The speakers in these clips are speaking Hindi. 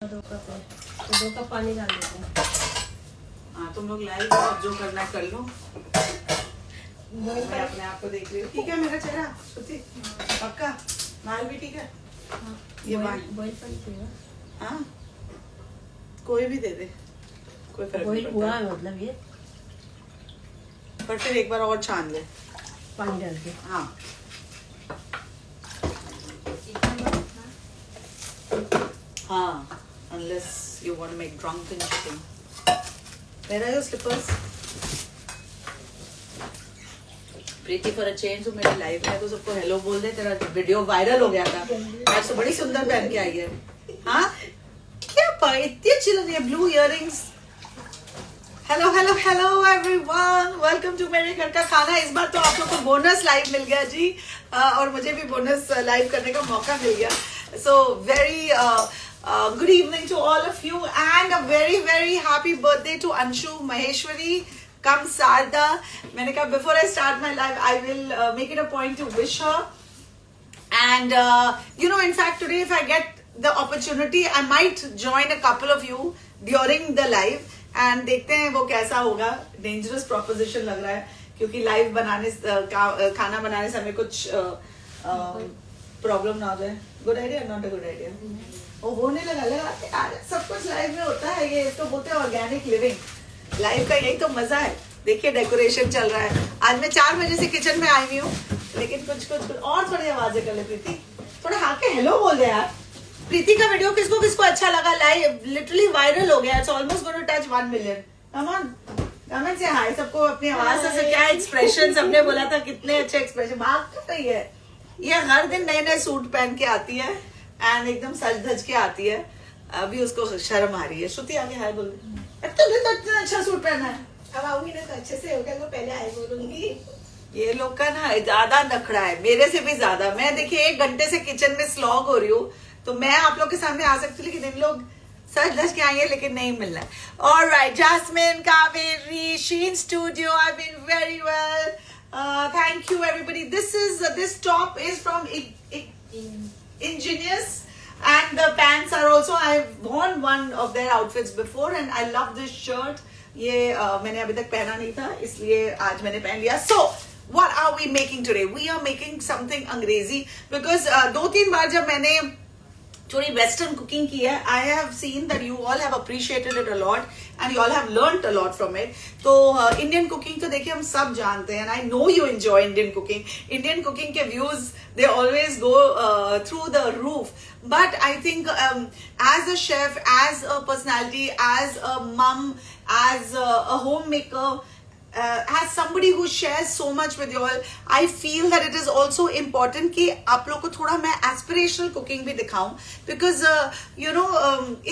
2 कप है तो 2 कप पानी डाल देते हैं। हाँ तुम लोग लाइव और जो करना है कर लो, मैं अपने आप को देख रही हूँ। ठीक है मेरा चेहरा श्रुति पक्का, बाल भी ठीक है। हाँ, ये बाल बॉईल पानी चाहिए। हाँ कोई भी दे दे, कोई फर्क नहीं बॉईल हुआ पड़ता, है मतलब ये पर फिर एक बार और छान ले। पानी डाल के। हाँ हाँ unless you want to make drunken chicken. Where are your slippers? Preeti for a change तो मेरे लाइफ में तो सबको हेलो बोल दे, तेरा वीडियो वायरल हो गया था। आज तो बड़ी सुंदर पहन के आई है। हाँ क्या पाए इतनी अच्छी लग रही है, blue earrings. Hello hello hello everyone, welcome to मेरे घर का खाना। इस बार तो आप लोग को बोनस लाइव मिल गया जी, और मुझे भी बोनस लाइव करने का मौका मिल गया। So very good evening to all of you and a very very happy birthday to Anshu Maheshwari come Sarda. मैंने कहा before I start my live I will make it a point to wish her, and you know in fact today if I get the opportunity I might join a couple of you during the live and देखते हैं वो कैसा होगा। dangerous proposition लग रहा है क्योंकि live बनाने खाना बनाने से हमें कुछ प्रॉब्लम ना हो जाए। Good idea not a good idea. वो होने लगा सब कुछ लाइव में होता है, ये इसको बोलते हैं ऑर्गेनिक लिविंग। लाइव का यही तो मजा है। देखिए डेकोरेशन चल रहा है। आज मैं 4 बजे से किचन में आई हुई हूँ, लेकिन कुछ और थोड़ी आवाजें कर ले। प्रीति थोड़ा हाँ के हेलो बोल दे यार। प्रीति का वीडियो किसको किसको अच्छा लगा, लाइव लिटरली वायरल हो गया। It's almost going to touch 1 million. Come on comment से हाय सबको अपनी आवाज से। क्या एक्सप्रेशन सबने बोला था, कितने अच्छे एक्सप्रेशन। भाग तो रही है ये, हर दिन नए नए सूट पहन के आती है एंड एकदम सज धज के आती है। अभी उसको शर्म आ रही है। श्रुति आगे हाय बोल दे। तुमने तो इतना अच्छा सूट पहना है। अब आऊंगी ना तो अच्छे से होगा तो पहले आए बोलूंगी। ये लोग का ना ज्यादा नखड़ा है, मेरे से भी ज्यादा। मैं देखिए 1 घंटे से किचन में स्लॉग हो रही हूँ, तो मैं आप लोग के सामने आ सकती हूँ, लेकिन इन लोग सच धज के आएंगे लेकिन नहीं मिलना। Alright Jasmine, Kaveri, Shein studio, I been very well, thank you everybody. This top is from Ingenious and the pants are also, I've worn one of their outfits before and I love this shirt. ये मैंने अभी तक पहना नहीं था इसलिए आज मैंने पहन लिया। So what are we making today? We are making something अंग्रेजी because 2-3 बार जब मैंने थोड़ी वेस्टर्न कुकिंग की है, I have seen that you all have appreciated it a lot and you all have learned a lot from it. तो इंडियन कुकिंग तो देखिए हम सब जानते हैं, I know you enjoy Indian cooking. Indian cooking के views they always go through the roof, but I think as a chef, as a personality, as a mom, as a homemaker, as somebody who shares so much with you all, I feel that it is also important कि आप लोग को थोड़ा मैं aspirational cooking भी दिखाऊं, because you know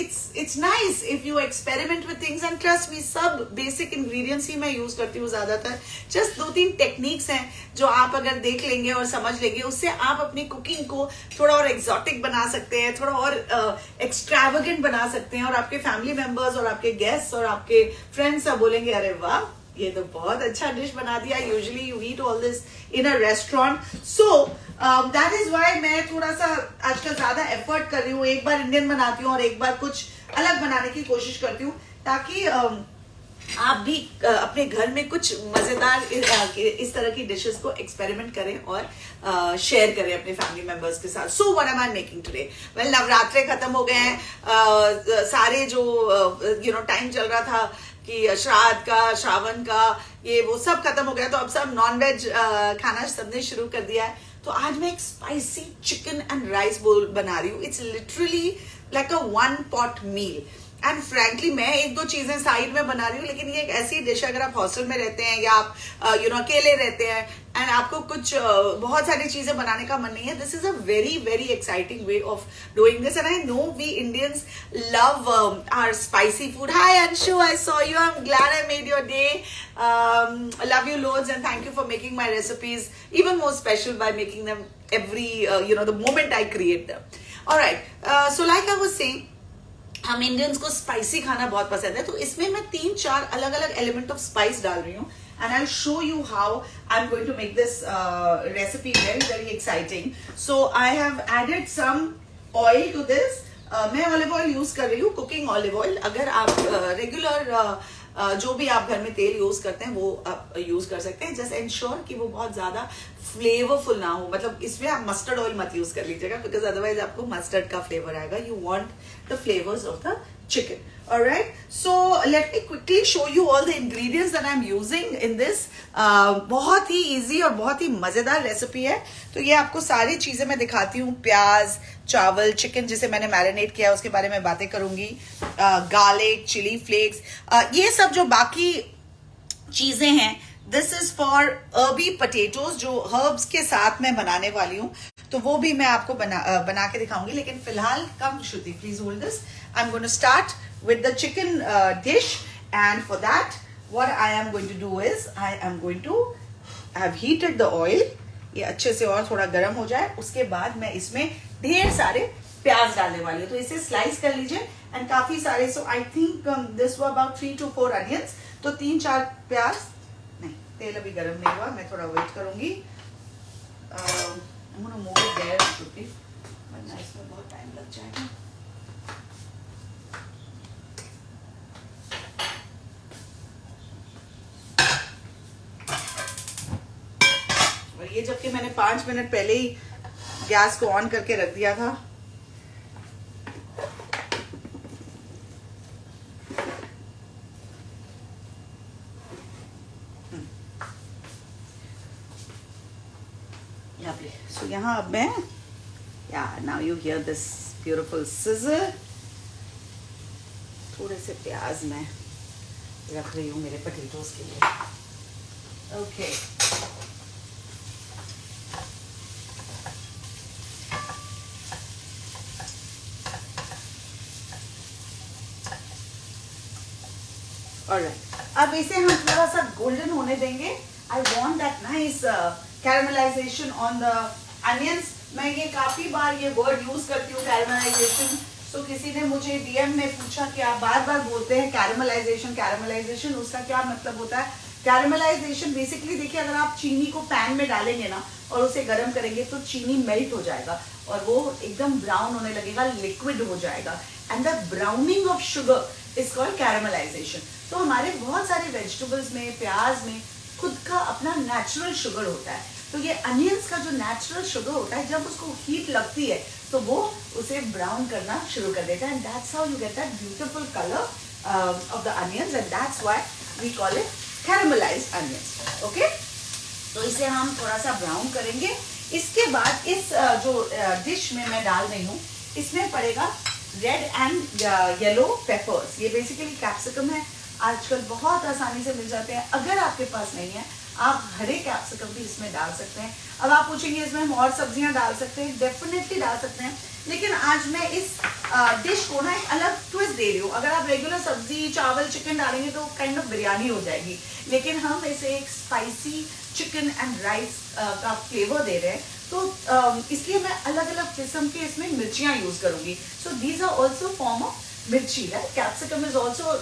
it's nice if you experiment with things and trust me सब basic ingredients ही मैं use करती हूँ ज्यादातर। just 2-3 techniques हैं जो आप अगर देख लेंगे और समझ लेंगे, उससे आप अपनी cooking को थोड़ा और exotic बना सकते हैं, थोड़ा और extravagant बना सकते हैं, और आपके family members और आपके guests और आपके friends सब बोलेंगे अरे वाह ये तो बहुत अच्छा डिश बना दिया। Usually you eat all this in a restaurant, so that is why मैं थोड़ा सा आजकल ज्यादा एफर्ट कर रही हूँ। एक बार इंडियन बनाती हूँ और एक बार कुछ अलग बनाने की कोशिश करती हूँ, ताकि आप भी अपने घर में कुछ मजेदार इस तरह की डिशेस को एक्सपेरिमेंट करें और शेयर करें अपने फैमिली मेंबर्स के साथ। So what am I making today? Well Navratre खत्म हो गए हैं, सारे जो यू नो टाइम चल रहा था कि श्राद्ध का, श्रावण का, ये वो सब खत्म हो गया, तो अब सब नॉनवेज खाना सबने शुरू कर दिया है। तो आज मैं एक स्पाइसी चिकन एंड राइस बोल बना रही हूँ। It's literally like a 1 pot meal, and frankly मैं 1-2 चीजें साइड में बना रही हूँ, लेकिन ये एक ऐसी डिश है अगर आप हॉस्टल में रहते हैं या आप यू नो अकेले रहते हैं एंड आपको कुछ बहुत सारी चीजें बनाने का मन नहीं है, this is a very very exciting way of doing this. And I know we Indians love our spicy food. Hi Anshu, I saw you, I am glad I made your day. Love you loads and thank you for making my recipes even more special by making them every you know the moment I create them. Alright, so like I was saying, हम इंडियंस को स्पाइसी खाना बहुत पसंद है, तो इसमें मैं 3-4 अलग अलग एलिमेंट ऑफ स्पाइस डाल रही हूँ, and I'll show you how I'm going to make this recipe very very exciting. So I have added some oil to this, मैं ऑलिव ऑयल यूज कर रही हूँ, कुकिंग ऑलिव ऑयल। अगर आप रेगुलर जो भी आप घर में तेल यूज करते हैं वो आप यूज कर सकते हैं। जस्ट इंश्योर कि वो बहुत ज्यादा फ्लेवरफुल ना हो, मतलब इसमें आप मस्टर्ड ऑयल मत यूज कर लीजिएगा, बिकॉज अदरवाइज आपको मस्टर्ड का फ्लेवर आएगा। You want the flavours of the chicken. All right, so let me quickly show you all the ingredients that I'm using in this. बहुत ही easy और बहुत ही मजेदार रेसिपी है। तो ये आपको सारी चीजें मैं दिखाती हूँ, प्याज, चावल, चिकन जिसे मैंने मैरिनेट किया उसके बारे में बातें करूंगी, गार्लिक, चिली फ्लेक्स, ये सब जो बाकी चीजें हैं, दिस इज फॉर अर्बी पटेटोज जो हर्ब्स के साथ मैं बनाने वाली हूँ, तो वो भी मैं आपको बना के दिखाऊंगी। लेकिन फिलहाल come Shruti, please hold this. I am going to start with the chicken dish, and for that what I am going to do is I am going to have heated the oil. ये अच्छे से और थोड़ा गर्म हो जाए, उसके बाद मैं इसमें ढेर सारे प्याज डालने वाली हूँ। तो इसे स्लाइस कर लीजिए, एंड काफी सारे, so I think this were about 3 to 4 onions. तो 3-4 प्याज, नहीं तेल अभी गर्म नहीं हुआ, मैं थोड़ा वेट करूंगी। I'm gonna move it there, Shruti, वरना इसमें बहुत टाइम लग जाएगा। और ये जबकि मैंने 5 मिनट पहले ही गैस को ऑन करके रख दिया था। So यहाँ अब मैं, now you hear this beautiful sizzle। थोड़े से प्याज मैं रख रही हूँ मेरे पोटैटोज के लिए। ओके, ऑलराइट, अब इसे हम थोड़ा सा गोल्डन होने देंगे। I want that nice caramelisation on the onions. मैं ये काफी बार ये वर्ड यूज करती हूँ, कैरामलाइजेशन। तो किसी ने मुझे डीएम में पूछा कि आप बार बार बोलते हैं कैरामलाइजेशन कैरामलाइजेशन, उसका क्या मतलब होता है? कैरामलाइजेशन बेसिकली देखिए, अगर आप चीनी को पैन में डालेंगे ना और उसे गर्म करेंगे तो चीनी मेल्ट हो जाएगा और वो एकदम ब्राउन होने लगेगा, लिक्विड हो जाएगा, and the browning of sugar is called caramelisation. तो हमारे बहुत सारे वेजिटेबल्स में, प्याज में खुद का अपना नेचुरल शुगर होता है। तो ये अनियंस का जो नेचुरल शुगर होता है, जब उसको हीट लगती है तो वो उसे ब्राउन करना शुरू कर देता है, and that's how you get that beautiful colour of the onions, and that's why we call it caramelised onions. Okay, तो इसे हम थोड़ा सा ब्राउन करेंगे। इसके बाद इस जो डिश में मैं डाल रही हूँ, इसमें पड़ेगा रेड एंड येलो पेपर्स। ये बेसिकली कैप्सिकम है, आजकल बहुत आसानी से मिल जाते हैं। अगर आपके पास नहीं है, आप हरे कैप्सिकम भी इसमें डाल सकते हैं। अब आप पूछेंगे इसमें हम और सब्जियां डाल सकते हैं, डेफिनेटली डाल सकते हैं, लेकिन आज मैं इस डिश को ना एक अलग ट्विस्ट दे रही हूँ। अगर आप रेगुलर सब्जी, चावल, चिकन डालेंगे तो काइंड ऑफ बिरयानी हो जाएगी, लेकिन हम इसे एक स्पाइसी चिकन एंड राइस का फ्लेवर दे रहे हैं। तो इसलिए मैं अलग अलग किस्म के इसमें मिर्चियाँ यूज करूंगी। So these are also form of mirchi, right? Capsicum is also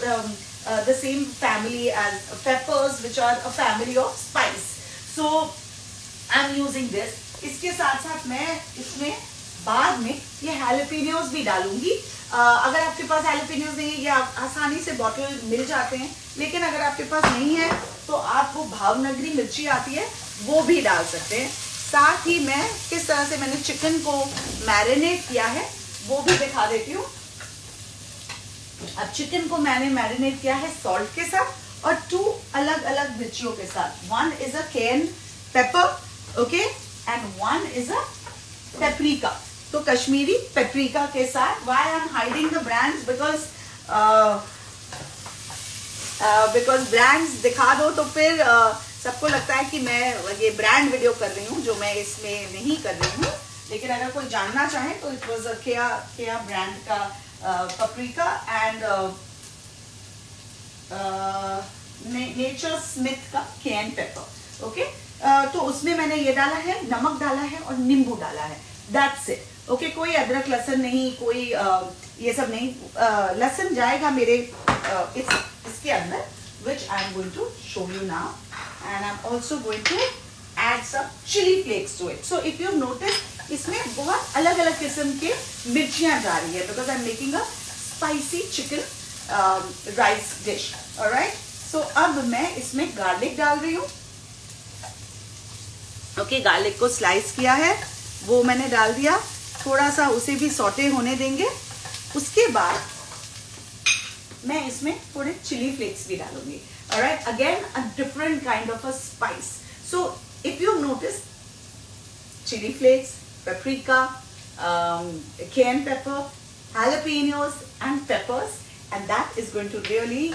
the same family as peppers, which are a family of spice. So I'm using this. इसके साथ साथ मैं इसमें बाद में ये हैलोपिनियोज भी डालूंगी। अगर आपके पास हैलोपिनियोज नहीं है, ये आसानी से बॉटल मिल जाते हैं, लेकिन अगर आपके पास नहीं है तो आप वो भावनगरी मिर्ची आती है वो भी डाल सकते हैं। साथ ही मैं किस तरह से मैंने चिकन को मैरिनेट किया है वो भी दिखा देती हूँ। अब चिकन को मैंने मैरिनेट किया है सॉल्ट के साथ और 2 अलग अलग मिर्चियों के साथ। 1 is a cayenne pepper, okay, and 1 is a paprika. तो कश्मीरी पेपरिका के साथ। Why I'm hiding the brands? Because brands दिखा दो तो फिर सबको लगता है कि मैं ये ब्रांड वीडियो कर रही हूँ, जो मैं इसमें नहीं कर रही हूँ। लेकिन अगर कोई जानना चाहे तो इट वॉज केया ब्रांड का paprika and नेचर स्मिथ का cayenne pepper, okay? तो उसमें मैंने ये डाला है, नमक डाला है और नींबू डाला है, that's it, okay? कोई अदरक लहसुन नहीं, कोई ये सब नहीं। लहसुन जाएगा मेरे इसके अंदर, which I am going to show you now, and I'm also going to add some chili flakes to it. So if you've noticed, इसमें बहुत अलग अलग किस्म के मिर्चियां जा रही है, because I am making a spicy chicken rice dish. Alright, so अब मैं इसमें गार्लिक डाल रही हूँ। ओके, गार्लिक को स्लाइस किया है वो मैंने डाल दिया, थोड़ा सा उसे भी सौटे होने देंगे। उसके बाद मैं इसमें थोड़े चिली फ्लेक्स भी डालूंगी। Alright, again a different kind of a spice. So if you notice, chili flakes, paprika, cayenne pepper, jalapenos and peppers, and that is going to really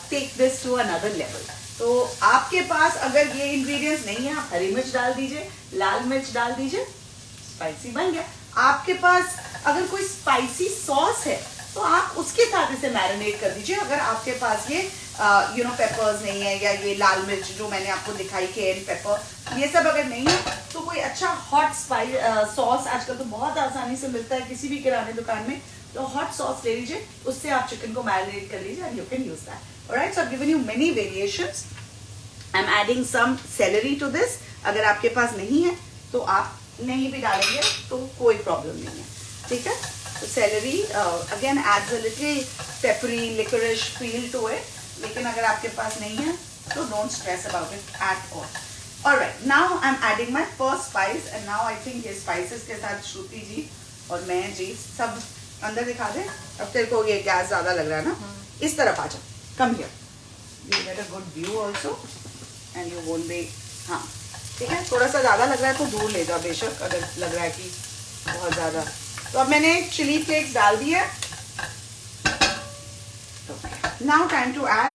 take this to another level. तो आपके पास अगर ये इंग्रेडिएंट्स नहीं है, आप हरी मिर्च डाल दीजिए, लाल मिर्च डाल दीजिए, स्पाइसी बन गया। आपके पास अगर कोई स्पाइसी सॉस है तो आप उसके साथ इसे मैरिनेट कर दीजिए। अगर आपके पास ये पेपर्स नहीं है, या ये लाल मिर्च जो मैंने आपको दिखाई, केन पेपर, ये सब अगर नहीं है तो कोई अच्छा हॉट स्पाइस सॉस आजकल तो बहुत आसानी से मिलता है किसी भी किराने दुकान में, तो हॉट सॉस ले लीजिए, उससे आप चिकन को मैरिनेट कर लीजिए and you can use that. Alright, so I have given you many variations. I am adding some celery to this. अगर आपके पास नहीं है तो आप नहीं भी डालेंगे तो कोई प्रॉब्लम नहीं है, ठीक है। तो celery again adds a little peppery liquorice feel to it, लेकिन अगर आपके पास नहीं है तो don't stress about it at all. Alright, now I am adding my first spice, and now I think ये स्पाइसेस के साथ श्रुति जी और मैं जी सब अंदर दिखा दे। अब तेरे को ये गैस ज्यादा लग रहा है ना, इस तरफ आ जा, come here, you get a good view also and you won't be, हाँ ठीक है। थोड़ा सा ज्यादा लग रहा है तो दूर ले जाओ बेशक, अगर लग रहा है कि बहुत ज्यादा। तो अब मैंने चिली फ्लेक्स डाल दिया। Now time to add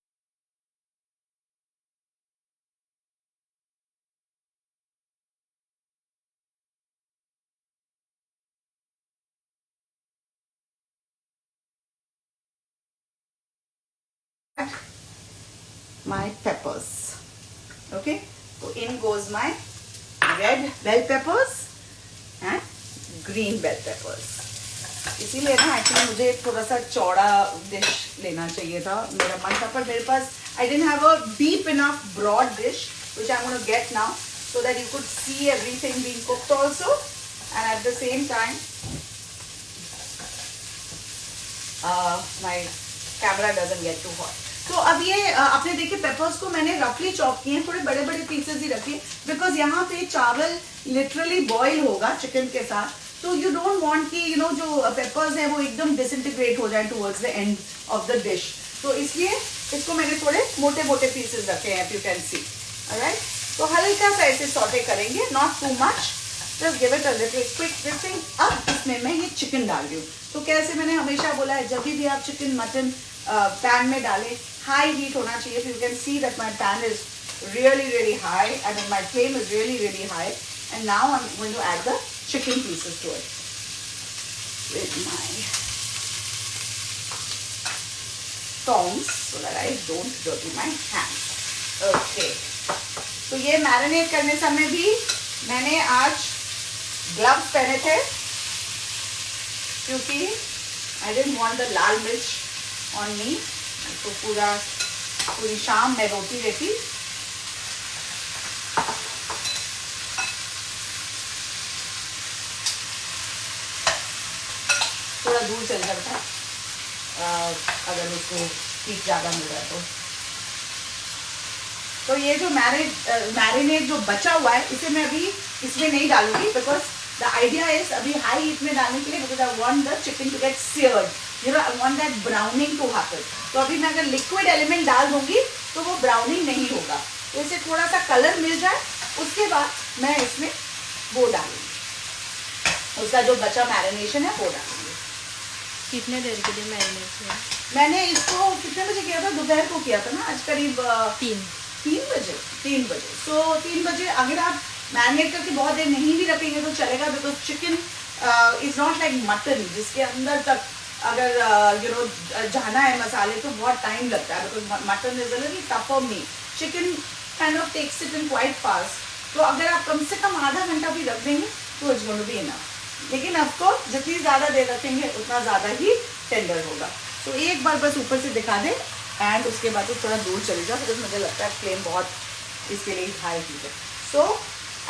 my peppers. Okay, so in goes my red bell peppers and green bell peppers. इसीलिए ना एक्चुअली मुझे थोड़ा सा चौड़ा डिश लेना चाहिए था, मेरा मन था, पर मेरे पास I didn't have a deep enough broad dish which I'm going to get now so that you could see everything being cooked also, and at the same time my camera doesn't get too hot. तो अब ये आपने देखे पेपर्स को मैंने रफली चॉप किए हैं, थोड़े बड़े बड़े पीसेस ही रखे, बिकॉज यहाँ पे चावल लिटरली बॉईल होगा चिकन के साथ, तो यू डोंट वांट कि जो पेपर्स हैं वो एकदम डिसइंटीग्रेट हो जाए towards the end of the dish, तो इसलिए इसको मैंने थोड़े मोटे मोटे पीसेस रखे हैं, if you can see. Alright, तो हल्का सा ऐसे सौटे करेंगे, not too much, just give it a little quick tossing. अब इसमें मैं ये चिकन डाल रही हूँ। तो कैसे मैंने हमेशा बोला है, जब भी आप चिकन मटन पैन में डालें, हाई हीट होना चाहिए। You can see that my pan is really high, and then my flame is really high, and now I'm going to add the chicken pieces to it with my tongs so that I don't dirty my hands. Okay, तो ये मैरिनेट करने समय भी मैंने आज ग्लव्स पहने थे, क्योंकि I didn't want the लाल मिर्च on me। तो पूरी शाम मैं रोटी देती। थोड़ा दूर चल जाता अगर उसको हीट ज़्यादा मिल रहा है तो ये जो मैरिनेट जो बचा हुआ है, इसे मैं अभी इसमें नहीं डालूंगी, बिकॉज द आइडिया इज अभी हाई हीट में डालने के लिए, because I want the chicken to get seared, I want that browning to happen. तो अभी मैं अगर लिक्विड एलिमेंट डाल दूंगी तो वो ब्राउनिंग नहीं होगा, तो इसे थोड़ा सा कलर मिल जाए, उसके बाद मैं इसमें वो डालूंगी, उसका जो बचा मैरिनेशन है वो डालूंगी। कितने देर के लिए मैरिनेट किया? मैंने इसको कितने बजे किया था? दोपहर को किया था ना, आज करीब 3 बजे। सो 3 बजे अगर आप मैरिनेट करके बहुत देर नहीं भी रखेंगे तो चलेगा, because chicken is not like mutton जिसके अंदर तक अगर जाना है मसाले तो बहुत टाइम लगता है, because mutton is a little tougher meat, chicken kind of takes it in quite fast. तो अगर आप कम से कम आधा घंटा भी रख देंगे तो it's going to be enough, लेकिन ऑफकोर्स जितनी ज़्यादा देर रखेंगे उतना ज़्यादा ही टेंडर होगा। तो एक बार बस ऊपर से दिखा दें एंड उसके बाद तो थोड़ा दूर चले जाओ, बिकॉज मुझे लगता है फ्लेम बहुत इसके लिए हाई हीट है। So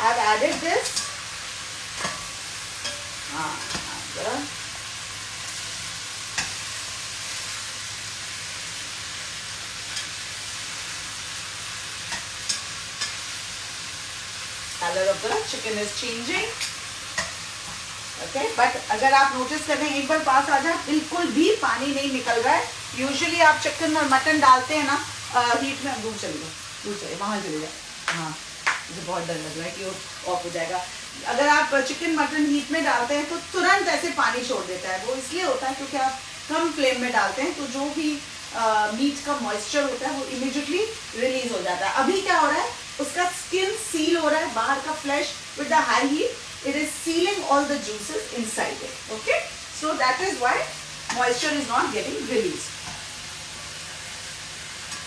I have added this हाँ जरा color of the chicken is changing. Okay, but अगर आप नोटिस करें एक बार पास आ जाए बिल्कुल भी पानी नहीं निकल रहा है. यूजुअली आप चिकन और मटन डालते हैं ना हीट में. दूर चलिए वहाँ चले जाए. हाँ मुझे बहुत डर लग रहा है कि वो ऑफ हो जाएगा. अगर आप चिकन मटन हीट में डालते हैं तो तुरंत ऐसे पानी छोड़ देता है. वो इसलिए होता है क्योंकि आप कम फ्लेम में डालते हैं तो जो भी मीट का मॉइस्चर होता है वो इमीडिएटली रिलीज हो जाता है. अभी क्या हो रहा है उसका स्किन सील हो रहा है. बाहर का flesh with the high heat it is sealing all the juices inside it. Okay, so that is why moisture is not getting released.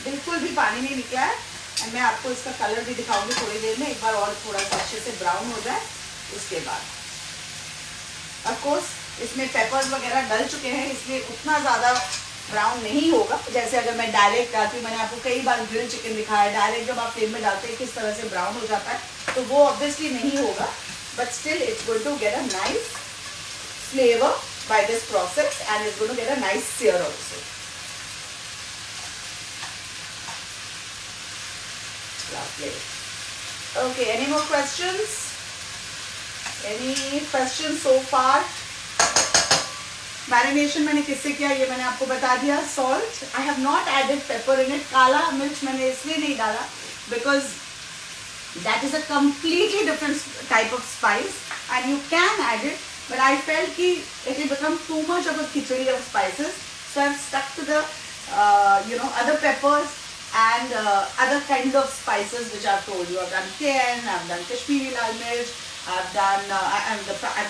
बिल्कुल भी पानी नहीं निकला है. और मैं आपको इसका कलर भी दिखाऊंगी थोड़ी देर में. एक बार और थोड़ा सा अच्छे से ब्राउन हो जाए उसके बाद. ऑफ कोर्स इसमें पेपर्स वगैरह डल चुके हैं इसलिए उतना ज़्यादा ब्राउन नहीं होगा. जैसे अगर मैं डायरेक्ट डालती हूँ, मैंने आपको कई बार ग्रिल चिकन दिखाया, डायरेक्ट जब आप फ्लेम में डालते हैं किस तरह से ब्राउन हो जाता है, तो वो ऑब्वियसली नहीं होगा. But still it's going to get a nice flavor by this process and it's going to get a nice sear also. Lovely. Okay, any more questions? Any questions so far? Marination मैंने किससे किया ये मैंने आपको बता दिया. Salt, I have not added pepper in it. काला मिर्च मैंने इसलिए नहीं डाला because that is a completely different type of spice and you can add it, but I felt ki it will become too much of a khichdi of spices, so I've stuck to the other peppers and other kind of spices which I've told you. I've done cayenne, I've done Kashmiri lal mirch, I've done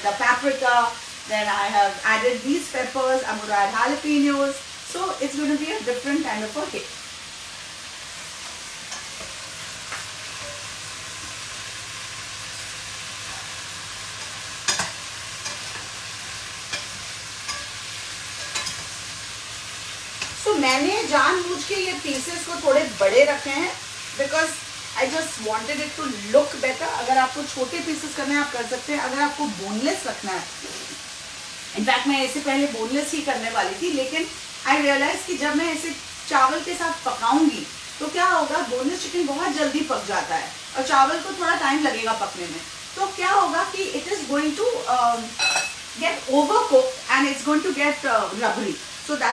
the paprika, then I have added these peppers. I'm going to add jalapenos, so it's going to be a different kind of a hit. मैंने जानबूझ के ये पीसेस को थोड़े बड़े रखे हैं because I just wanted it to look better. अगर आपको छोटे पीसेस करने हैं आप कर सकते हैं. अगर आपको बोनलेस रखना है, इनफैक्ट मैं इससे पहले बोनलेस ही करने वाली थी, लेकिन आई रियलाइज कि जब मैं इसे चावल के साथ पकाऊंगी तो क्या होगा, बोनलेस चिकन बहुत जल्दी पक जाता है और चावल को थोड़ा टाइम लगेगा पकने में. तो क्या होगा कि it is going to get over cook and it's going to get rubbery. So that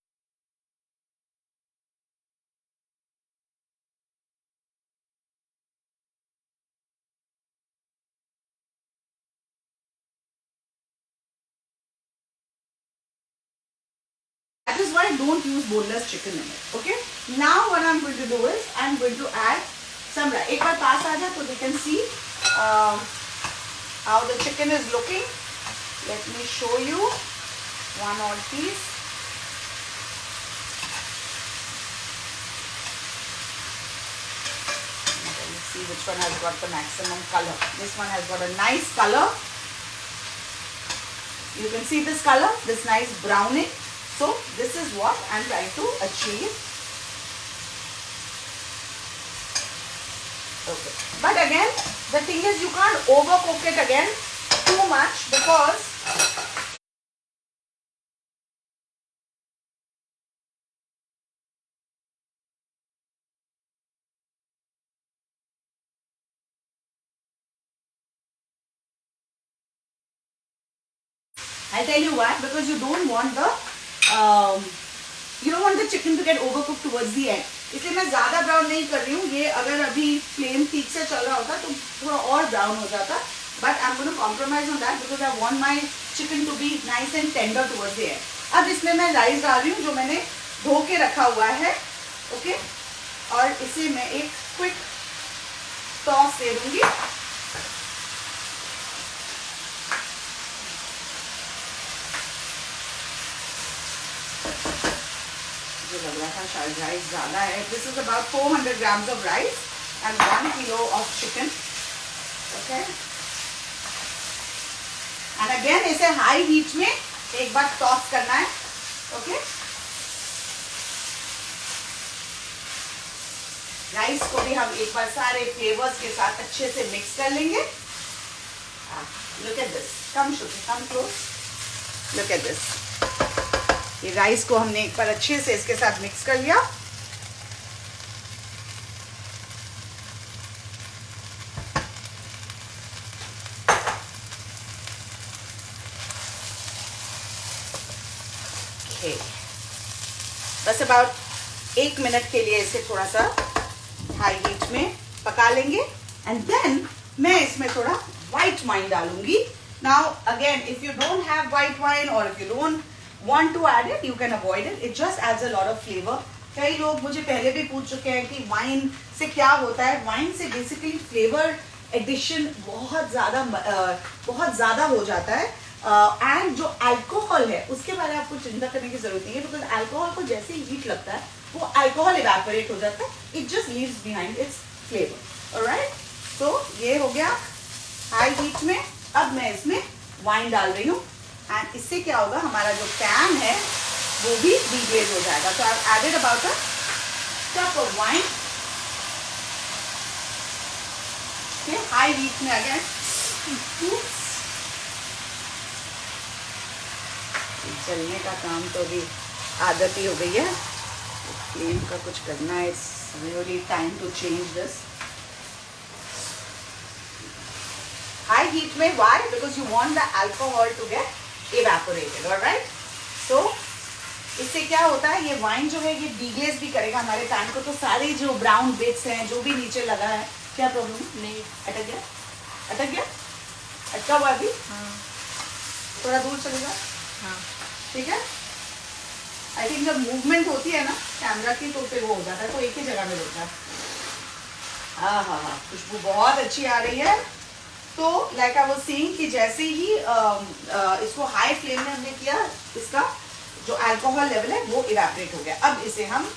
is why don't use boneless chicken in it. Okay, now what I'm going to do is I'm going to add some rice. एक बार पास आ जाए तो you can see how the chicken is looking. Let me show you one odd piece. Let's see which one has got the maximum color. This one has got a nice color. You can see this color, this nice browning. So this is what I'm trying to achieve. Okay. But again, the thing is you can't overcook it again too much because I'll tell you why. Because you don't want the chicken to get overcooked towards the end. इसलिए मैं ज़्यादा ब्राउन नहीं कर रही हूँ. ये अगर अभी फ्लेम ठीक से चल रहा होता तो थोड़ा और ब्राउन हो जाता. But I'm going to compromise on that because I want my chicken to be nice and tender towards the end. अब इसमें मैं राइस डाल रही हूँ जो मैंने धो के रखा हुआ है. ओके, और इसे मैं एक क्विक टॉस दे दूंगी. लग रहा था शायद राइस ज़्यादा है. This is about 400 grams of rice and 1 kilo of chicken. Okay, and again इसे हाई हीट में एक बार टॉस करना है. ओके, राइस को भी हम एक बार सारे फ्लेवर्स के साथ अच्छे से मिक्स कर लेंगे. Look at this. Come sugar, come close. Look at this. ये राइस को हमने एक बार अच्छे से इसके साथ मिक्स कर लिया। Okay. बस अबाउट 1 मिनट के लिए इसे थोड़ा सा हाई हीट में पका लेंगे एंड देन मैं इसमें थोड़ा व्हाइट वाइन डालूंगी। Now again if you don't have white wine और if you don't want to add it, you can avoid it. It just adds a lot of flavor. कई लोग मुझे पहले भी पूछ चुके हैं कि वाइन से क्या होता है। वाइन से बेसिकली फ्लेवर एडिशन बहुत ज़्यादा हो जाता है एंड जो अल्कोहल है उसके बारे में आपको चिंता करने की जरूरत नहीं है, बिकॉज अल्कोहल को जैसे ही हीट लगता है वो अल्कोहल इवेपोरेट हो जाता है, it just leaves behind it's flavour. Alright, तो ये हो गया हाई हीट में। अब मैं इसमें वाइन डाल रही हूँ एंड इससे क्या होगा, हमारा जो पैन है वो भी डीग्लेज हो जाएगा। तो I added about a cup of wine. High heat में अगेन चलने का काम तो अभी आदत ही हो गई है, फ्लेम का कुछ करना है। It's really time to change this. High heat में, why? Because you want the alcohol to get evaporated, all right? So इससे क्या होता है, ये वाइन जो है ये डीग्लेज भी करेगा हमारे पैन को। तो सारे जो ब्राउन बिट्स हैं, जो भी नीचे लगा है, क्या प्रॉब्लम है? नहीं, अटक गया, अटक गया, अटका हुआ अभी। हाँ, थोड़ा दूर चलेगा। हाँ, ठीक है। आई थिंक जब मूवमेंट होती है ना कैमरा की तो फिर वो हो जाता है, तो एक ही जगह में होता है। हाँ हाँ हाँ, खुशबू बहुत अच्छी आ रही है। तो लाइक आई वाज सेइंग कि जैसे ही इसको हाई फ्लेम में हमने किया, इसका जो अल्कोहल लेवल है वो इवेपोरेट हो गया। अब इसे हम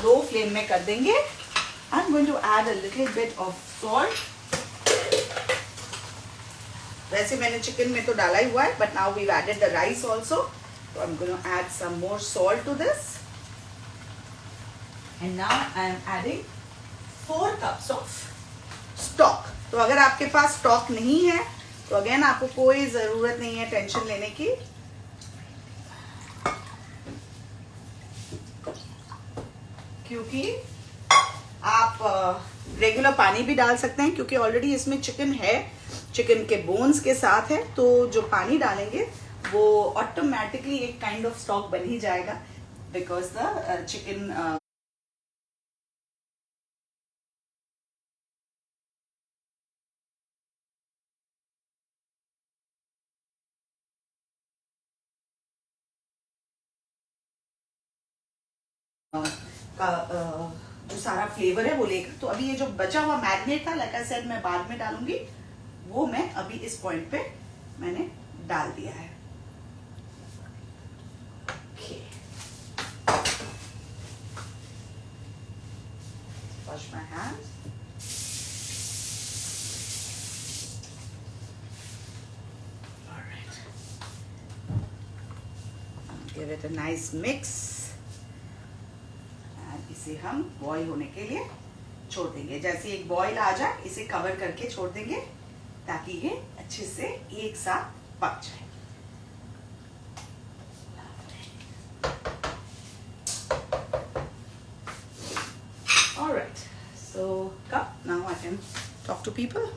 लो फ्लेम में कर देंगे। I am going to add a little bit of salt. वैसे मैंने चिकन में तो डाला ही हुआ है, but now we added the rice also, तो I am going to add some more salt to this and now I am adding 4 cups of stock. तो अगर आपके पास स्टॉक नहीं है तो अगेन आपको कोई जरूरत नहीं है टेंशन लेने की, क्योंकि आप रेगुलर पानी भी डाल सकते हैं, क्योंकि ऑलरेडी इसमें चिकन है, चिकन के बोन्स के साथ है। तो जो पानी डालेंगे वो ऑटोमेटिकली एक काइंड ऑफ स्टॉक बन ही जाएगा, बिकॉज द चिकन का जो सारा फ्लेवर है वो लेकर। तो अभी ये जो बचा हुआ मैरिनेट था, लाइक आई सेड, मैं बाद में डालूंगी, वो मैं अभी इस पॉइंट पे मैंने डाल दिया है। Wash my hands. All right. Give it a nice mix. इसे हम बॉईल होने के लिए छोड़ देंगे। जैसे एक बॉईल आ जाए इसे कवर करके छोड़ देंगे ताकि ये अच्छे से एक साथ पक जाए। Alright, so come now I can talk to people.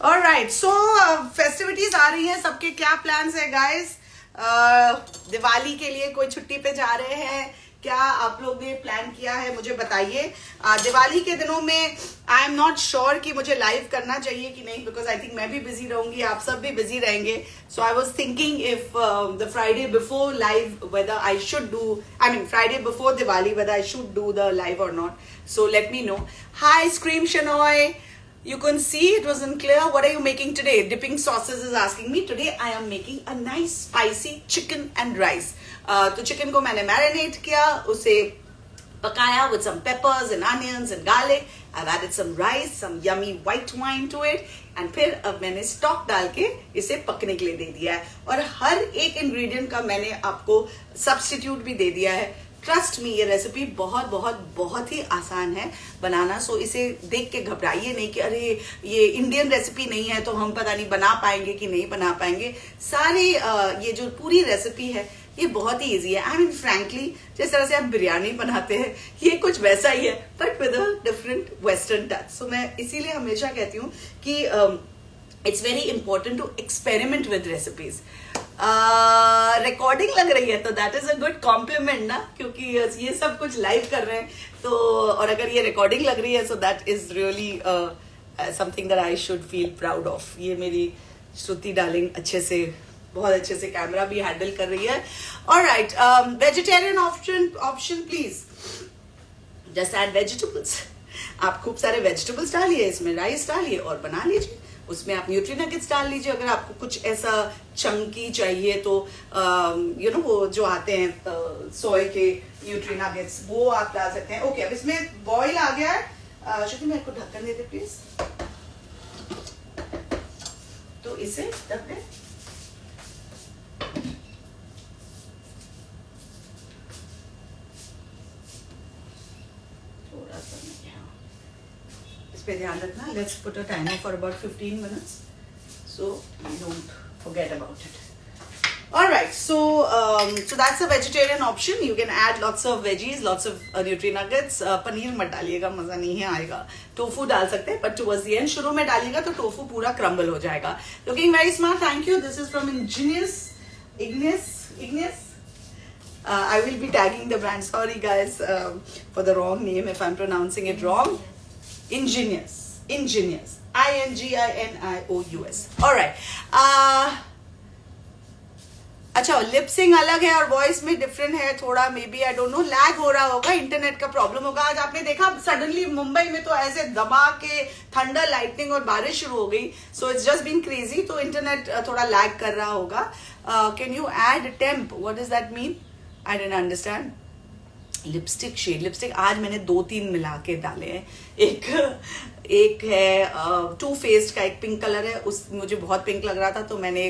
Alright, so festivities आ रही हैं, सबके क्या plans है guys? दिवाली के लिए कोई छुट्टी पे जा रहे हैं क्या? आप लोग ने प्लान किया है, मुझे बताइए। दिवाली के दिनों में आई एम नॉट श्योर कि मुझे लाइव करना चाहिए कि नहीं, बिकॉज आई थिंक मैं भी बिजी रहूंगी, आप सब भी बिजी रहेंगे। So I was thinking if the Friday before live whether I should do, I mean Friday before Diwali whether I should do the live और not. So let me know. Hi स्क्रीम शनॉय, you can see it wasn't clear. What are you making today? Dipping sauces is asking me. Today I am making a nice spicy chicken and rice. तो चिकन को मैंने मैरिनेट किया, उसे पकाया with some peppers and onions and garlic. I've added some rice, some yummy white wine to it. And फिर अब मैंने स्टॉक डाल के इसे पकने के लिए दे दिया है, और हर एक इंग्रेडिएंट का मैंने आपको सब्स्टिट्यूट भी दे दिया है। ट्रस्ट मी, ये रेसिपी बहुत बहुत बहुत ही आसान है बनाना। सो इसे देख के घबराइए नहीं कि अरे ये इंडियन रेसिपी नहीं है तो हम पता नहीं बना पाएंगे कि नहीं बना पाएंगे। सारी ये जो पूरी रेसिपी है ये बहुत ही इजी है। आई मीन फ्रैंकली, जिस तरह से आप बिरयानी बनाते हैं ये कुछ वैसा ही है, but with a different western touch. सो मैं इसीलिए हमेशा कहती हूँ कि it's very important to experiment with recipes. Recording लग रही है तो that is a good compliment ना, क्योंकि ये सब कुछ लाइव कर रहे हैं तो, और अगर ये रिकॉर्डिंग लग रही है सो that is really something that I should feel proud of. ये मेरी श्रुति डार्लिंग बहुत अच्छे से कैमरा भी हैंडल कर रही है। Alright, vegetarian option please just add vegetables. आप खूब सारे वेजिटेबल्स डालिए, इसमें राइस डालिए और बना लीजिए। उसमें आप न्यूट्री नगेट्स डाल लीजिए। अगर आपको कुछ ऐसा चंकी चाहिए तो यू नो वो जो आते हैं सोय के न्यूट्री नगेट्स, वो आप डाल सकते हैं। ओके, अब इसमें बॉईल आ गया है। श्रुति मेरे को ढक्कन दे दे प्लीज। तो इसे ढक दे। थोड़ा सा इस पे ध्यान रखना। Let's put a timer for about 15 minutes so we don't forget about it. All right, so that's a vegetarian option. You can add lots of veggies, lots of nutri nuggets. Paneer मत डालिएगा, मजा नहीं है आएगा। टोफू डाल सकते हैं but towards the end, शुरू में डालिएगा तो टोफू पूरा क्रम्बल हो जाएगा। Looking very smart, thank you. This is from Ignis. I will be tagging the brand. Sorry guys for the wrong name if I'm pronouncing it wrong. Ingenious. INGINIOUS. All right. अच्छा, लिपसिंग अलग है और वॉइस में डिफरेंट है थोड़ा। Maybe I don't know, lag हो रहा होगा, इंटरनेट का प्रॉब्लम होगा। आज आपने देखा सडनली मुंबई में तो ऐसे दबा के थंडर लाइटनिंग और बारिश शुरू हो गई। So it's just been crazy, तो इंटरनेट थोड़ा लैग कर रहा होगा। Can you add temp? What does that mean? I don't understand. Lipstick shade, lipstick आज मैंने 2-3 मिला के डाले हैं। एक है टू फेस्ड का, एक पिंक कलर है, उस मुझे बहुत पिंक लग रहा था तो मैंने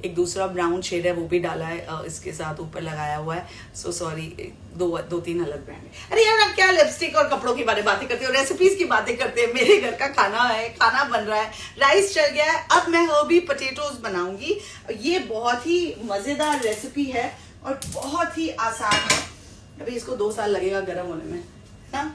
एक दूसरा ब्राउन शेड है वो भी डाला है इसके साथ ऊपर लगाया हुआ है। सो सॉरी, 2-3 अलग ब्रांड है। अरे यार, आप क्या लिपस्टिक और कपड़ों की बातें करते हो, रेसिपीज की बातें करते हैं। मेरे घर का खाना है, खाना बन रहा है, राइस चल गया है। अब मैं हर्बी पोटैटोज बनाऊंगी। ये बहुत ही मजेदार रेसिपी है और बहुत ही आसान है। अभी इसको 2 साल लगेगा गर्म होने में ना।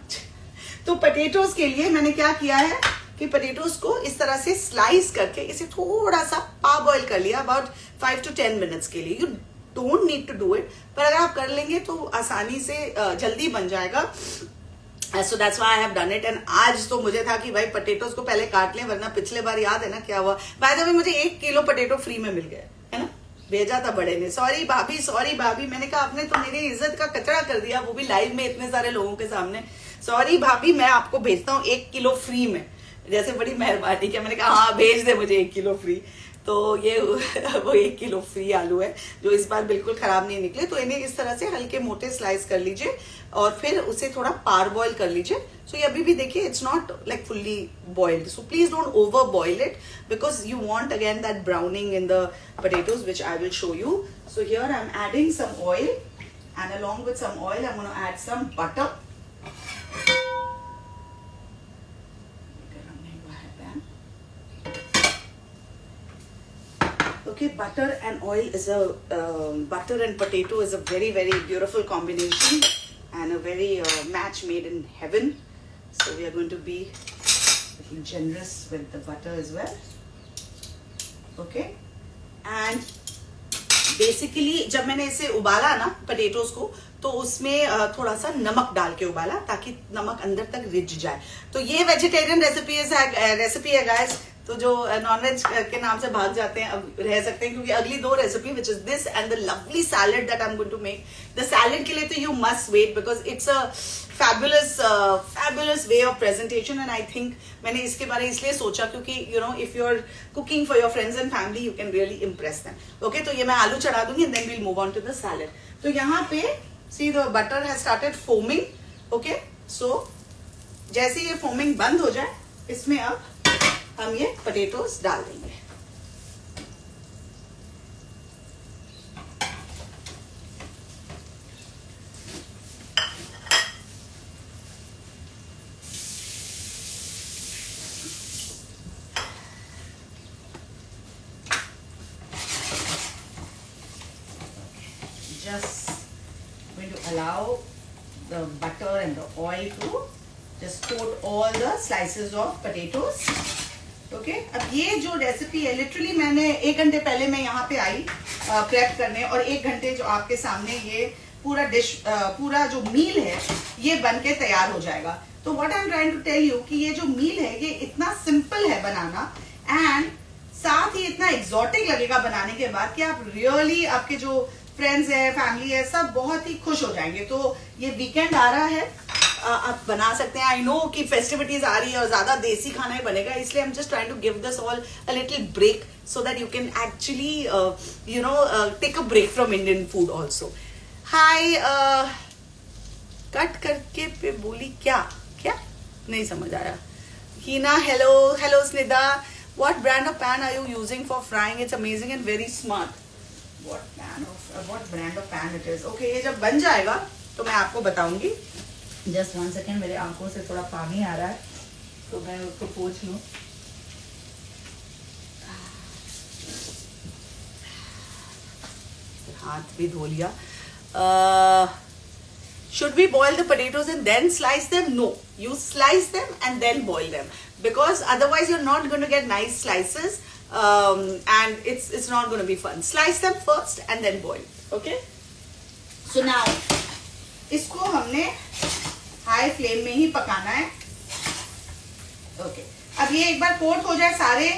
तो पोटैटोज के लिए मैंने क्या किया है कि पोटैटोज को इस तरह से स्लाइस करके इसे थोड़ा सा पाव बॉईल कर लिया, अबाउट 5 to 10 minutes के लिए। You don't need to do it, पर अगर आप कर लेंगे तो आसानी से जल्दी बन जाएगा। So that's why I have done it. And आज तो मुझे था कि भाई पोटैटोज को पहले काट लें, वरना पिछले बार याद है ना क्या हुआ। बाय द वे मुझे 1 किलो पोटैटो फ्री में मिल गया है ना, भेजा था बड़े ने। सॉरी भाभी, मैंने कहा आपने तो मेरी इज्जत का कचरा कर दिया, वो भी लाइव में इतने सारे लोगों के सामने। सॉरी भाभी, मैं आपको भेजता हूँ 1 किलो फ्री में। जैसे बड़ी मेहरबानी किया, मैंने कहा हाँ भेज दे मुझे 1 किलो फ्री। तो ये वो 1 किलो फ्री आलू है जो इस बार बिल्कुल खराब नहीं निकले। तो इन्हें इस तरह से हल्के मोटे स्लाइस कर लीजिए और फिर उसे थोड़ा पार बॉईल कर लीजिए। सो ये अभी भी देखिए it's not like fully boiled, so please don't over boil it because you want again that browning in the potatoes which I will show you. So here I am adding some oil and along with some oil I'm going to add some butter. Okay, butter and oil is butter and potato is a very beautiful combination and a very match made in heaven. So we are going to be a little generous with the butter as well. Okay, and basically जब मैंने इसे उबाला ना पोटैटोज को, तो उसमें थोड़ा सा नमक डाल के उबाला ताकि नमक अंदर तक रिज जाए। तो ये वेजिटेरियन रेसिपी है गाइस। तो जो नॉनवेज के नाम से भाग जाते हैं अब रह सकते हैं, क्योंकि अगली 2 recipe which is this and the lovely salad that I am going to make. The salad के लिए तो you must wait because it's a fabulous way of presentation and I think मैंने इसके बारे में इसलिए सोचा क्योंकि you know if you're cooking for your friends and family you can really impress them. Okay, तो ये मैं आलू चढ़ा दूंगी and then we'll move on to the salad. तो यहाँ पे see the butter has started foaming. Okay, so जैसे ये foaming बंद हो जाए इसमें अब हम ये पोटैटोज डाल देंगे। Just going to allow the butter and the oil to just coat all the slices of potatoes. Okay? अब ये जो रेसिपी है लिटरली मैंने 1 घंटे पहले मैं यहाँ पे आई प्रेप करने, और 1 घंटे जो आपके सामने ये पूरा डिश पूरा जो मील है ये बन के तैयार हो जाएगा। तो what I am trying to tell you कि ये जो मील है ये इतना सिंपल है बनाना, एंड साथ ही इतना एग्जॉटिक लगेगा बनाने के बाद कि आप रियली आपके जो फ्रेंड्स है, फैमिली है, सब बहुत ही खुश हो जाएंगे। तो ये वीकेंड आ रहा है, आप बना सकते हैं। आई नो कि फेस्टिविटीज आ रही है और ज्यादा देसी खाना ही बनेगा, इसलिए I am just trying to give this all a little break so that you can actually you know take a break from Indian food also. Hi, cut करके पे बोली क्या क्या नहीं समझ आया। Heena, hello hello. स्निदा, what brand of pan are you using for frying? It's amazing and very smart. what brand of pan it is? Okay, ये जब बन जाएगा तो मैं आपको बताऊंगी। Just 1 second, मेरे आंखों से थोड़ा पानी आ रहा है तो मैं उसको पोंछ लूं। हाथ भी धो लिया। Should we boil the potatoes and then slice them? No, you slice them and then boil them, because otherwise you're not going to get nice slices, and it's not going to be fun. Slice them first and then boil. Okay? So now इसको हमने हाई फ्लेम में ही पकाना है। ओके, अब ये एक बार कोट हो जाए सारे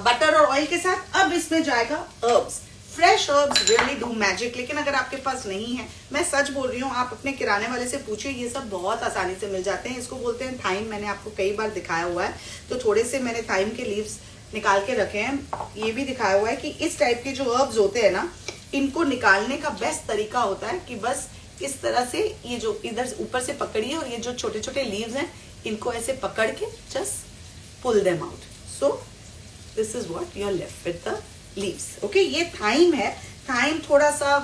बटर और ऑयल के साथ, अब इसमें जाएगा herbs. Fresh herbs really do magic, लेकिन अगर आपके पास नहीं है, मैं सच बोल रही हूँ, आप अपने किराने वाले से पूछिए, ये सब बहुत आसानी से मिल जाते हैं। इसको बोलते हैं थाइम, मैंने आपको कई बार दिखाया हुआ है। तो थोड़े से मैंने थाइम के लीव्स निकाल के रखे हैं। ये भी दिखाया हुआ है कि इस टाइप के जो हर्ब्स होते हैं ना, इनको निकालने का बेस्ट तरीका होता है कि बस इस तरह से ये जो इधर ऊपर से पकड़िए, और ये जो छोटे छोटे लीव्स हैं इनको ऐसे पकड़ के just pull them out. So this is what you are left with the leaves. Okay, ये थाइम है। थाइम थोड़ा सा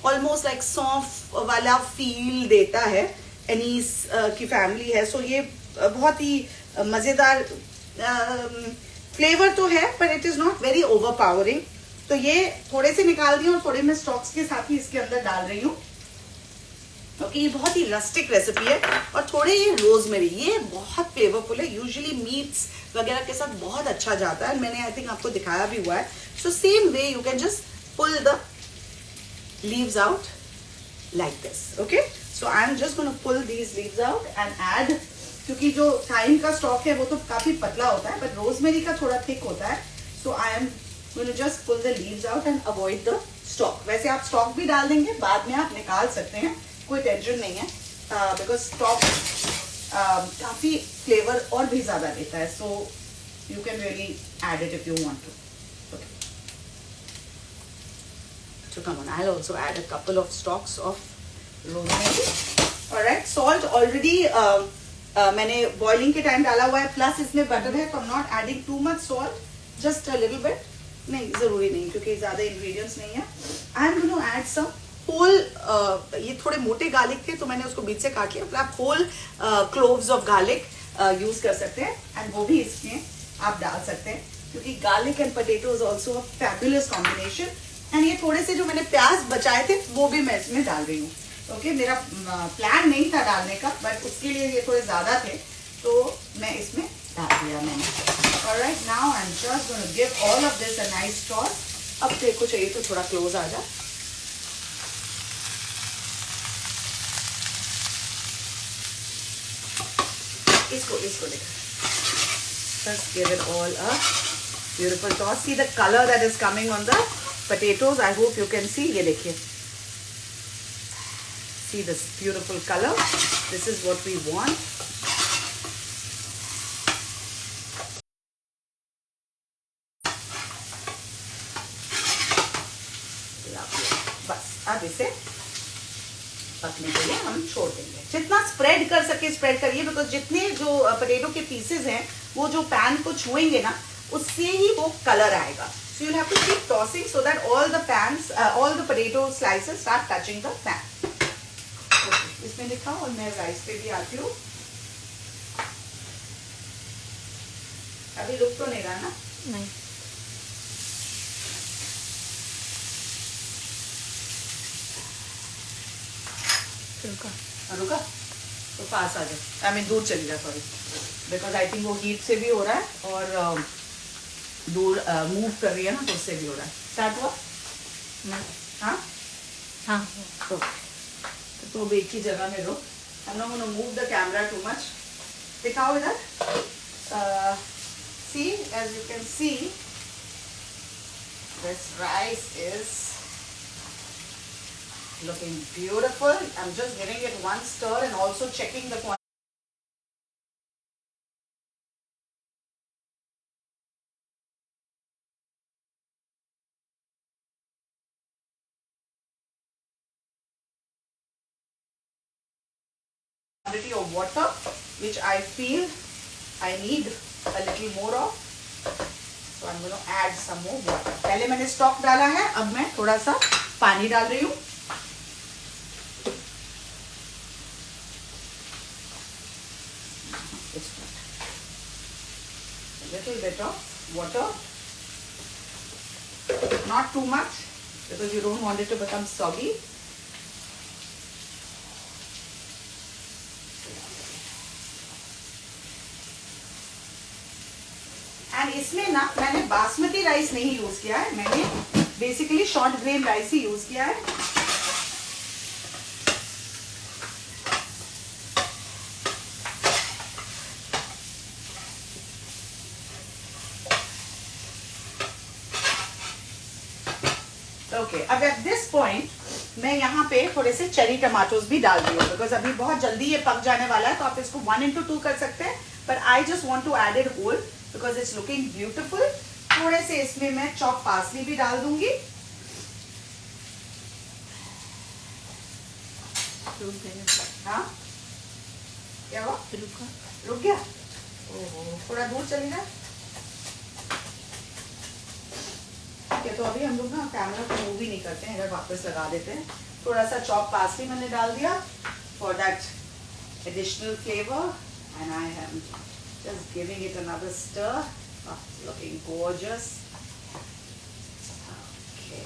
ऑलमोस्ट लाइक सौंफ वाला फील देता है। एनीस की फैमिली है, सो ये बहुत ही मजेदार फ्लेवर तो है, पर it is not very overpowering. तो ये थोड़े से निकाल दिए और थोड़े मैं स्टॉक्स के साथ ही इसके अंदर डाल रही हूँ। ओके, ये बहुत ही रस्टिक रेसिपी है। और थोड़े ये रोजमेरी, ये बहुत फ्लेवरफुल है, यूजुअली मीट्स वगैरह के साथ बहुत अच्छा जाता है। मैंने आई थिंक आपको दिखाया भी हुआ है। So same way you can just pull the leaves out like this. Okay, so I am just gonna pull these leaves out and add, क्योंकि जो थाइम का स्टॉक है वो तो काफी पतला होता है, बट रोजमेरी का थोड़ा थिक होता है। So I am gonna just pull the leaves out and avoid the stock. वैसे आप स्टॉक भी डाल देंगे, बाद में आप निकाल सकते हैं, कोई टेंशन नहीं है, बिकॉज स्टॉक काफी फ्लेवर और भी ज्यादा देता है। So you can really add it if you want to. Okay, so come on, I'll also add a couple of stalks of rosemary. Alright, salt already मैंने boiling के टाइम डाला हुआ है, प्लस इसमें बटर है, तो I'm not adding too much salt, just a little bit. नहीं, जरूरी नहीं, क्योंकि ज्यादा ingredients नहीं है। I'm going to add some whole ये थोड़े मोटे गार्लिक थे तो मैंने उसको बीच से काट लिया, पर आप whole cloves of garlic use कर सकते हैं, एंड वो भी इसमें आप डाल सकते हैं, क्योंकि garlic and potato is also a fabulous combination. And ये थोड़े से जो मैंने प्याज बचाए थे वो भी मैं इसमें डाल रही हूँ। ओके, मेरा प्लान नहीं था डालने का, बट उसके लिए ये थोड़े ज्यादा थे तो मैं इसमें डाल दिया मैंने। Alright, now I am just gonna give all of this a nice toss. अब देखो चाहिए तो थोड़ा क्लोज आ जा। इसको देखो, just give it all a beautiful toss. See the color that is coming on the potatoes. I hope you can see. ये देखिए, see this beautiful color. This is what we want. बस अब इसे पकने के लिए हम छोड़ देंगे। जितना स्प्रेड कर सके स्प्रेड करिए, बिकॉज जितने जो पोटैटो के पीसेस हैं वो जो पैन को छुएंगे ना उससे ही वो कलर आएगा. So you'll have to keep tossing so that all the potato slices start touching the pan. Okay, इसमें लिखा और मैं राइस पे भी आती हूँ. अभी रुक तो नहीं रहा ना? नहीं. रुका तो पास आ जाए. आई मीन दूर चली जा, सॉरी, बिकॉज आई थिंक वो हीट से भी हो रहा है और दूर मूव कर रही है ना तो उससे भी हो रहा है. स्टार्ट हुआ? हाँ हाँ. तो अब एक ही जगह में रुक. I'm not going to move the camera too much. दिखाओ इधर. See, as you can see, this rice is looking beautiful. I'm just giving it one stir and also checking the quantity. Of water which I feel I need a little more of, so I'm going to add some more water. पहले मैंने स्टॉक डाला है, अब मैं थोड़ा सा पानी डाल रही हूँ. A little bit of water, not too much because you don't want it to become soggy. And इसमें ना मैंने बासमती राइस नहीं यूज किया है, मैंने बेसिकली शॉर्ट ग्रेन राइस ही यूज किया है. ओके, अब एट दिस पॉइंट मैं यहाँ पे थोड़े से चेरी टमाटोज भी डाल रही हूँ बिकॉज अभी बहुत जल्दी ये पक जाने वाला है. तो आप इसको 1:2 कर सकते हैं, पर I just want to add it whole because it's looking beautiful. थोड़े से इसमें मैं चॉप पार्सली भी डाल दूंगी. हाँ, क्या हुआ? रुक गया. ओहो, थोड़ा दूर चली ना. ठीक है, तो अभी हम लोग ना कैमरा को मूव भी नहीं करते हैं, इधर वापस लगा देते हैं. थोड़ा सा चॉप पार्सली मैंने डाल दिया for that additional flavor and I am just giving it another stir. Oh, looking gorgeous. Okay.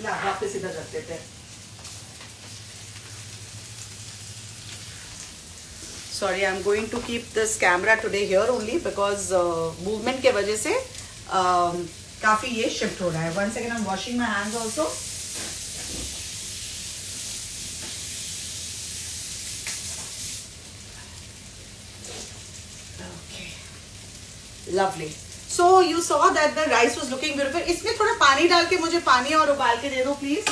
ला वापस इधर रख देते हैं. Sorry, I'm going to keep this camera today here only because movement के वजह से काफी ये shift हो रहा है. One second, I'm washing my hands also. Okay, lovely. So you saw that the rice was looking beautiful. इसमें थोड़ा पानी डाल के मुझे पानी और उबाल के दे दो please.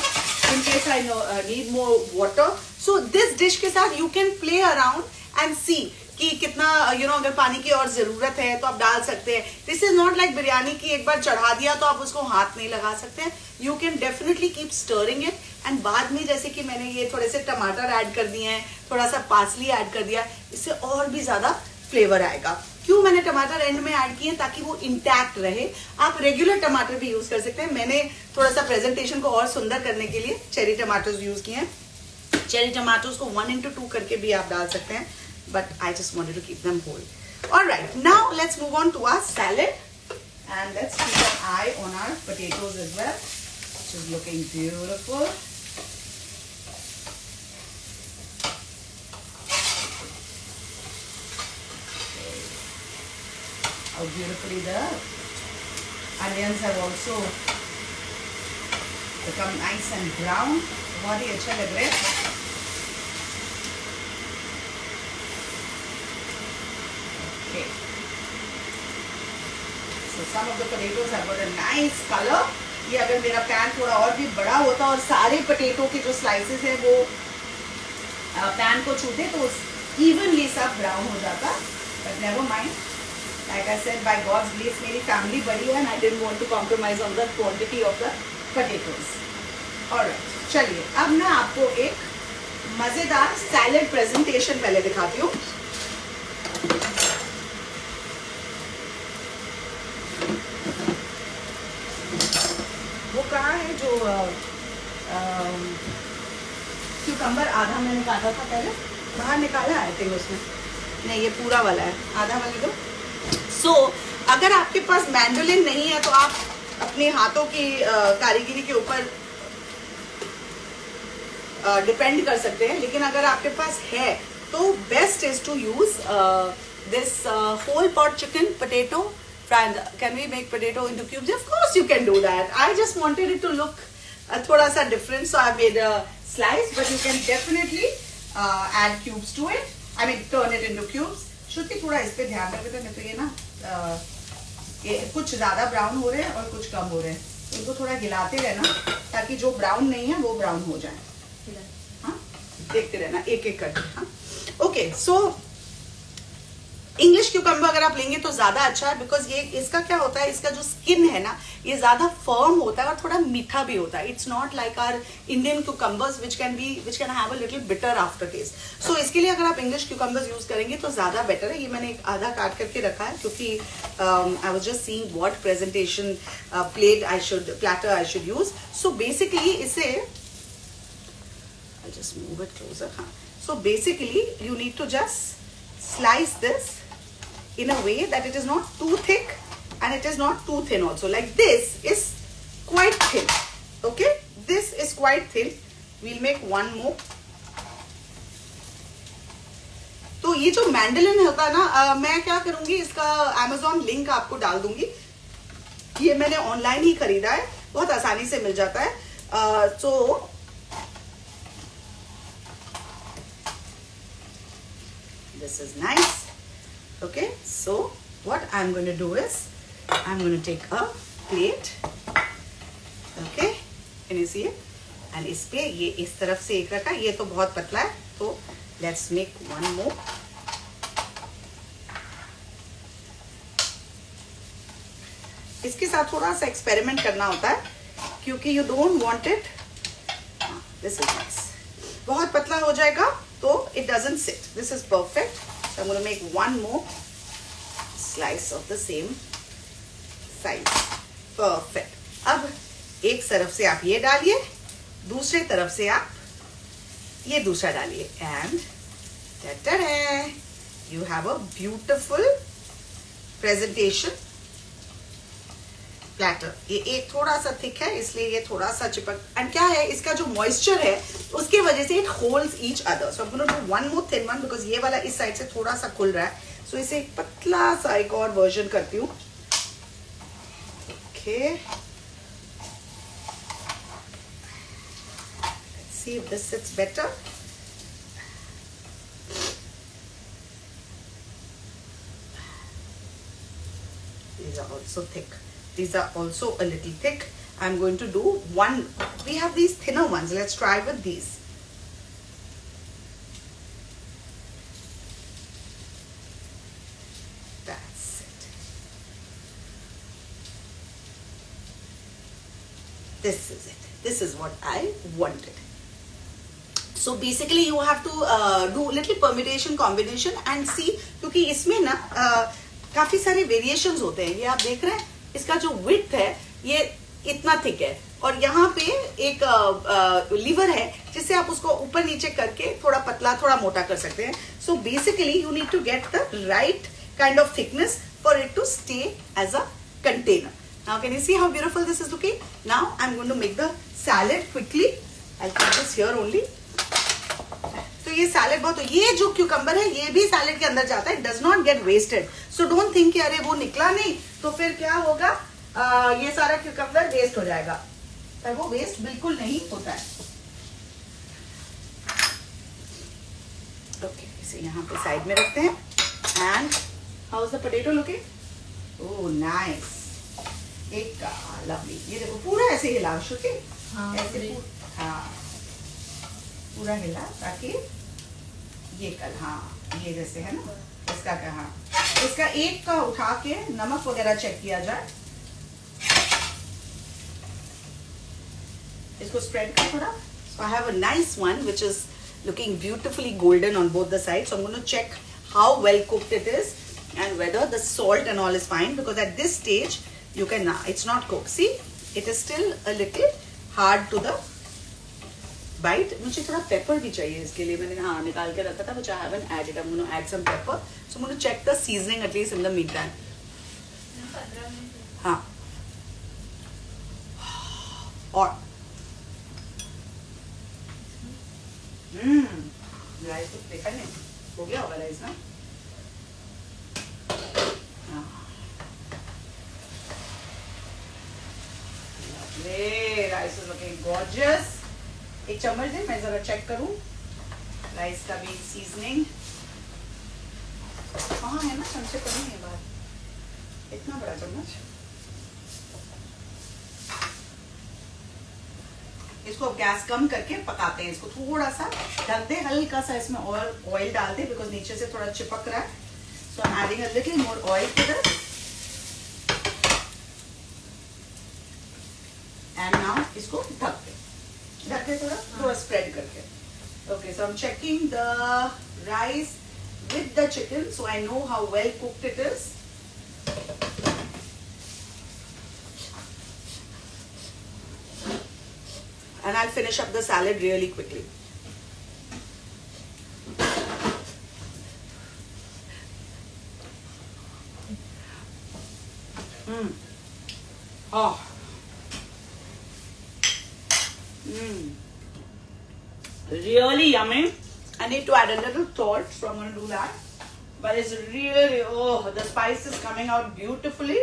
In case I need more water. So this dish के साथ you can play around and see कि कितना अगर पानी की और जरूरत है तो आप डाल सकते हैं. This is not like biryani की एक बार चढ़ा दिया तो आप उसको हाथ नहीं लगा सकते हैं. You can definitely keep stirring it and बाद में जैसे कि मैंने ये थोड़े से टमाटर ऐड कर दिए हैं, थोड़ा सा पार्सली ऐड कर दिया, इससे और भी ज्यादा फ्लेवर आएगा. क्यों मैंने टमाटर एंड में ऐड किए? ताकि वो इंटैक्ट रहे. आप रेगुलर टमाटर भी यूज कर सकते हैं. मैंने थोड़ा सा प्रेजेंटेशन को और सुंदर करने के लिए चेरी टमाटोज यूज किए हैं. चेरी टमाटोज को 1:2 करके भी आप डाल सकते हैं, but I just wanted to keep them whole. All right, now let's move on to our salad and let's keep an eye on our potatoes as well, which is looking beautiful. How beautifully the onions have also become nice and brown. बहुत ही अच्छा लग रहा है. Okay. So some of the potatoes have got a nice color. ये अगर मेरा पैन थोड़ा और भी बड़ा होता और सारे पोटैटो के जो स्लाइसेस है वो पैन को छूते तो इवनली सब ब्राउन हो जाता, but never mind, like I said by God's grace मेरी फैमिली बड़ी है and I didn't want to compromise on the quantity of the potatoes. Alright, चलिए अब मैं आपको एक मजेदार सैलेड प्रेजेंटेशन पहले दिखाती हूँ। वो कहाँ है जो क्यूकम्बर आधा मैंने काटा था पहले, बाहर निकाला है थिंक उसमें, नहीं ये पूरा वाला है, आधा वाले दो। सो अगर आपके पास मैंडोलिन नहीं है तो आप अपने हाथों की कारीगरी के ऊपर डिपेंड कर सकते हैं, लेकिन अगर आपके पास है तो best is to use this whole pot chicken potato fried. Can we make potato into cubes? Of course you can do that. I just wanted it to look थोड़ा सा different, so I made a slice, but you can definitely add cubes to it. I mean turn it into cubes. श्रुति थोड़ा इस पे ध्यान रख, नहीं तो ये ना ये कुछ ज्यादा ब्राउन हो रहे हैं और कुछ कम हो रहे हैं, इनको थोड़ा हिलाते रहना ताकि जो ब्राउन नहीं है वो ब्राउन हो जाए। हाँ, देखते रहना एक एक करके। हाँ, ओके। सो इंग्लिश क्यूकम्बर अगर आप लेंगे तो ज्यादा अच्छा है, बिकॉज ये इसका क्या होता है, इसका जो स्किन है ना ये ज्यादा फर्म होता है और थोड़ा मीठा भी होता है। It's not like our Indian cucumbers which can have a little bitter after taste. So इसके लिए अगर आप इंग्लिश क्यूकम्बर्स यूज करेंगे तो ज्यादा बेटर है। ये मैंने एक आधा काट करके रखा है क्योंकि I was just seeing what presentation platter I should use. So basically इसे I'll just move it closer. हाँ, so basically you need to just slice this in a way that it is not too thick and it is not too thin also. Like this is quite thin. Okay, this is quite thin. We'll make one more. तो ये जो मैंडलिन होता है ना, मैं क्या करूंगी, इसका Amazon लिंक आपको डाल दूंगी। ये मैंने ऑनलाइन ही खरीदा है, बहुत आसानी से मिल जाता है। So this is nice. Okay, so what I'm going to do is I'm going to take a plate. Okay, can you see it? And इस पे ये इस तरफ से एक रखा, ये तो बहुत पतला है, तो let's make one more. इसके साथ थोड़ा सा एक्सपेरिमेंट करना होता है क्योंकि you don't want it. This is nice. बहुत पतला हो जाएगा तो it doesn't sit. This is perfect. So I'm going to make one more slice of the same size. Perfect. अब एक तरफ से आप ये डालिए, दूसरे तरफ से आप ये दूसरा डालिए, and ta-da-da, you have a beautiful presentation platter. ये एक थोड़ा सा थिक है इसलिए ये थोड़ा सा चिपक, एंड क्या है इसका जो मॉइस्चर है उसके वजह से it holds each other. So I am going to do one more thin one because ये वाला इस साइड से थोड़ा सा खुल रहा है, सो इसे एक पतला सा एक और वर्जन करती हूँ। Okay, let's see if this sits better. These are also thick. These are also a little thick. I'm going to do one. We have these thinner ones. Let's try with these. That's it. This is it. This is what I wanted. So basically you have to do little permutation combination and see, क्योंकि इसमें ना काफी सारे वेरिएशंस होते हैं। ये आप देख रहे हैं, इसका जो विड्थ है ये इतना थिक है और यहाँ पे एक लीवर है जिससे आप उसको ऊपर नीचे करके थोड़ा पतला थोड़ा मोटा कर सकते हैं। So basically you need to get the right kind of thickness for it to stay as a container. Now can you see how beautiful this is looking? Now I am going to make the salad quickly. I will keep this here only. तो ये सैलेड बहुत, ये जो क्यूकम्बर है ये भी सैलेड के अंदर जाता है, does not get wasted. So don't think कि अरे वो निकला नहीं तो फिर क्या होगा, ये सारा क्यूकम्बर वेस्ट हो जाएगा, पर वो वेस्ट बिल्कुल नहीं होता है। ओके, इसे यहाँ पे साइड में रखते हैं। And how is the potato looking? Oh nice, एक लवली। ये देखो पूरा ऐसे हिला, श्रुति, ऐसे हाँ पूरा हिला ताकि ये कल, हाँ ये जैसे है ना, इसका क्या, हाँ इसका एक का उठा के नमक वगैरह चेक किया जाए। इसको स्प्रेड कर थोड़ा। So I have a nice one which is looking beautifully golden on both the sides. So I'm going to check how well cooked it is and whether the salt and all is fine, because at this stage you can, it's not cooked. See, it is still a little hard to the bite. मुझे थोड़ा pepper भी चाहिए इसके लिए, मैंने हाँ निकाल के रखा था, which I haven't added. I'm going to add some pepper. So I'm going to check the seasoning at least in the meantime. हाँ, और राइस तो देखा नहीं, हो गया होगा राइस ना। Rice is looking gorgeous. एक चम्मच दे, मैं जरा चेक करूं राइस का भी सीजनिंग। हाँ है ना, चमचे पर नहीं है बाहर, इतना बड़ा चम्मच। इसको गैस कम करके पकाते हैं, इसको थोड़ा सा ढक दे, हल्का सा इसमें ऑयल डाल दे, बिकॉज नीचे से थोड़ा चिपक रहा है। So I am adding a little more oil to this and now इसको ढक के थोड़ा स्प्रेड करके। Okay, so I am checking the rice with the chicken, so I know how well cooked it is. And I'll finish up the salad really quickly. Oh. Really yummy. I need to add a little salt, so I'm going to do that. But it's really, oh, the spice is coming out beautifully.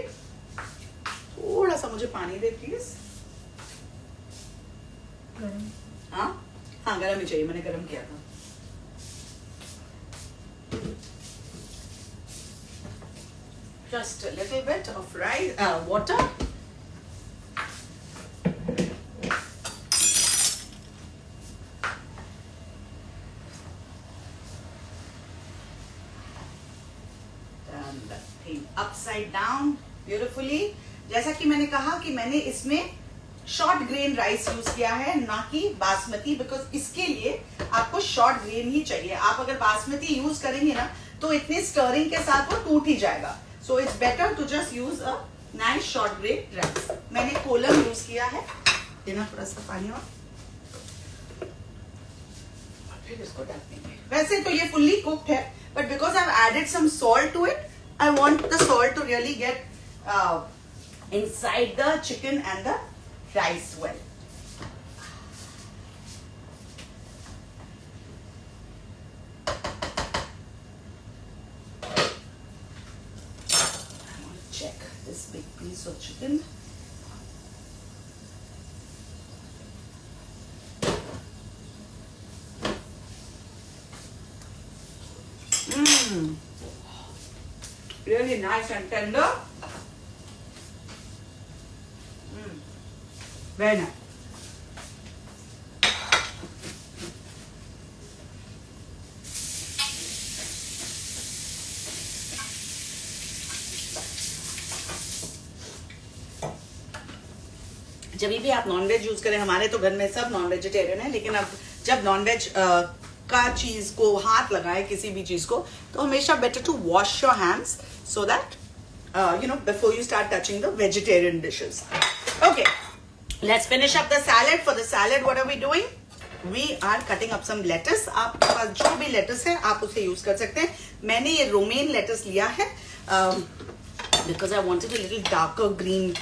थोड़ा सा मुझे पानी दे प्लीज। हाँ हाँ, गरम ही चाहिए, मैंने गरम किया था। Just a little bit of rice, water. Turn the thing upside down beautifully. जैसा कि मैंने कहा कि मैंने इसमें शॉर्ट ग्रेन राइस यूज किया है, ना कि बासमती, बिकॉज इसके लिए आपको शॉर्ट ग्रेन ही चाहिए। आप अगर बासमती यूज करेंगे ना तो इतने स्टरिंग के साथ वो टूट ही जाएगा। So it's better to just use a nice short grain rice. मैंने कोलम यूज किया है, देना थोड़ा सा पानी और फिर इसको ढक देंगे। वैसे तो ये फुल्ली कुक्ड है, but because I have added some salt to it, I want the salt to really get inside the chicken and the rice well. I want to check this big piece of chicken. Really nice and tender. Very nice. जब भी आप नॉनवेज यूज करें, हमारे तो घर में सब नॉन वेजिटेरियन है, लेकिन अब जब नॉनवेज का चीज को हाथ लगाए किसी भी चीज को, तो हमेशा better to wash your hands so that before you start touching the vegetarian dishes. Okay, let's finish up the salad. For the salad, what are we doing? We are cutting up some lettuce. आपके पास जो भी lettuce है आप उसे यूज कर सकते हैं। मैंने ये रोमेन lettuce लिया है because I wanted a little darker green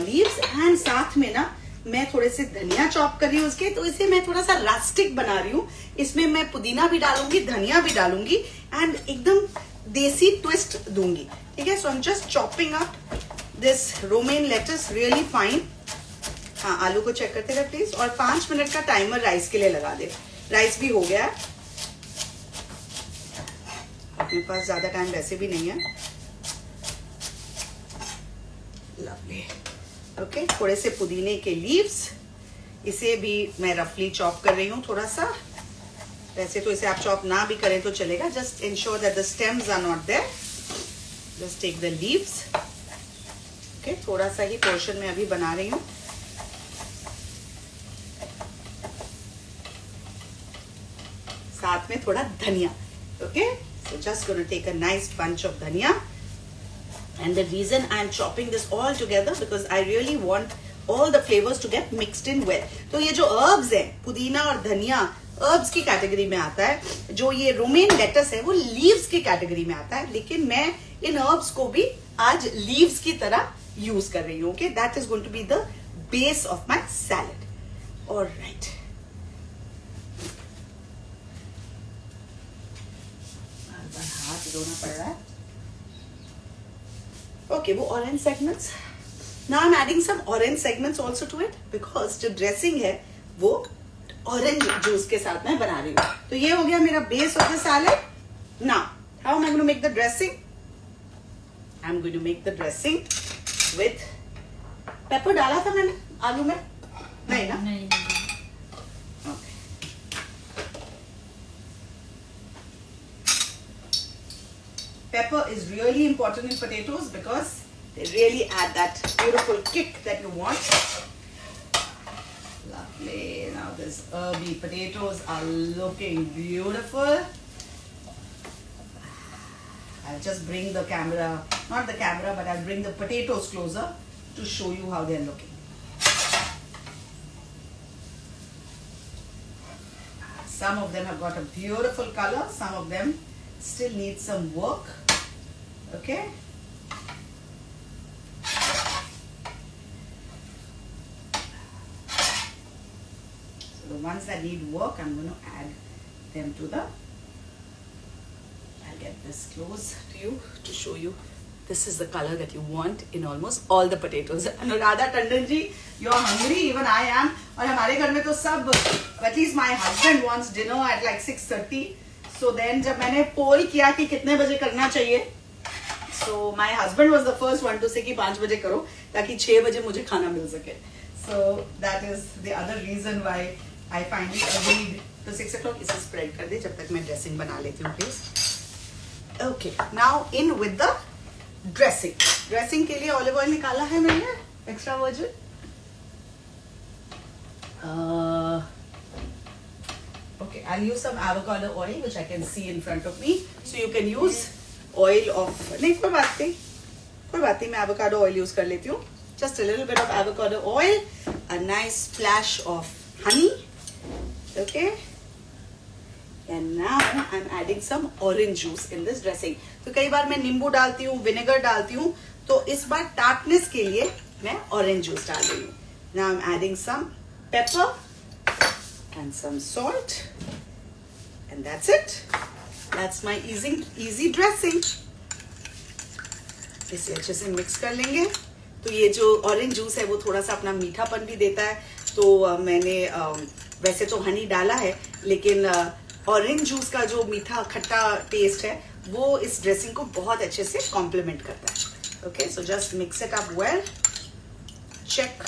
leaves, and साथ में ना मैं थोड़े से धनिया चॉप कर रही हूँ उसके, तो इसे मैं थोड़ा सा रस्टिक बना रही हूँ। इसमें मैं पुदीना भी डालूंगी, धनिया भी डालूंगी, एंड एकदम देसी ट्विस्ट दूंगी। ठीक है, so I am just chopping up this romaine lettuce really fine. हाँ, आलू को चेक करते रहे प्लीज, और 5 मिनट का टाइमर राइस के लिए लगा दे। राइस भी हो गया है, अपने पास ज्यादा टाइम वैसे भी नहीं है। लवली। ओके, थोड़े से पुदीने के लीव्स, इसे भी मैं रफली चॉप कर रही हूँ थोड़ा सा। वैसे तो इसे आप चॉप ना भी करें तो चलेगा. Just ensure that the stems are not there. Just take the leaves. Okay, थोड़ा सा ही पोर्शन में अभी बना रही हूँ. साथ में थोड़ा धनिया. Okay, so just gonna take a nice bunch of dhania. And the reason I am chopping this all together because I really want all the flavors to get mixed in well. तो ये जो herbs है, पुदीना और धनिया herbs की कैटेगरी में आता है. जो ये रोमेन लेटस है वो leaves की कैटेगरी में आता है. लेकिन मैं इन herbs को भी आज leaves की तरह यूज कर रही हूँ. Okay, that is going to be the base of my salad. All right. हाथ धोना पड़ रहा है. Okay, वो orange segments. Now I'm adding some orange segments also to it because जो dressing है वो orange juice के साथ मैं बना रही हूँ. तो ये हो गया मेरा base of the salad. Now, how am I going to make the dressing? I'm going to make the dressing with pepper. डाला था मैंने आलू में? नहीं ना? नहीं. Okay. Pepper is really important in potatoes because they really add that beautiful kick that you want. Lovely. Now these herby potatoes are looking beautiful. I'll just bring the camera, not the camera, but I'll bring the potatoes closer to show you how they're looking. Some of them have got a beautiful color, some of them still need some work. Okay. So the ones that need work, I'm going to add them to the. I'll get this close to you to show you. This is the color that you want in almost all the potatoes. Anuradha Tandon ji, you're hungry, even I am. और हमारे घर में तो सब, at least my husband wants dinner at like 6:30. So then जब मैंने पोल किया कि कितने बजे करना चाहिए, so my husband was the first one to say कि 5 बजे करो ताकि 6 बजे मुझे खाना मिल सके. So that is the other reason why I finally agreed to 6 o'clock. इसे spread कर दे जब तक मैं dressing बना लेती हूँ please. Okay, now in with the dressing. Dressing के लिए olive oil निकाला है मैंने extra virgin. Okay, I'll use some avocado oil which I can see in front of me. So you can use oil of नहीं कोई बात नहीं मैं avocado oil use कर लेती हूँ. Just a little bit of avocado oil, a nice splash of honey. Okay. And now I'm adding some orange juice in this dressing. तो कई बार मैं नींबू डालती हूँ, विनेगर डालती हूँ, तो इस बार tartness के लिए मैं orange juice डाल रही हूँ. Now I'm adding some pepper and some salt, and that's it. That's my easy dressing. इसे अच्छे से मिक्स कर लेंगे. तो ये जो ऑरेंज जूस है वो थोड़ा सा अपना मीठापन भी देता है. तो मैंने वैसे तो हनी डाला है, लेकिन ऑरेंज जूस का जो मीठा खट्टा टेस्ट है वो इस ड्रेसिंग को बहुत अच्छे से कॉम्प्लीमेंट करता है. Okay, so just mix it up well. Check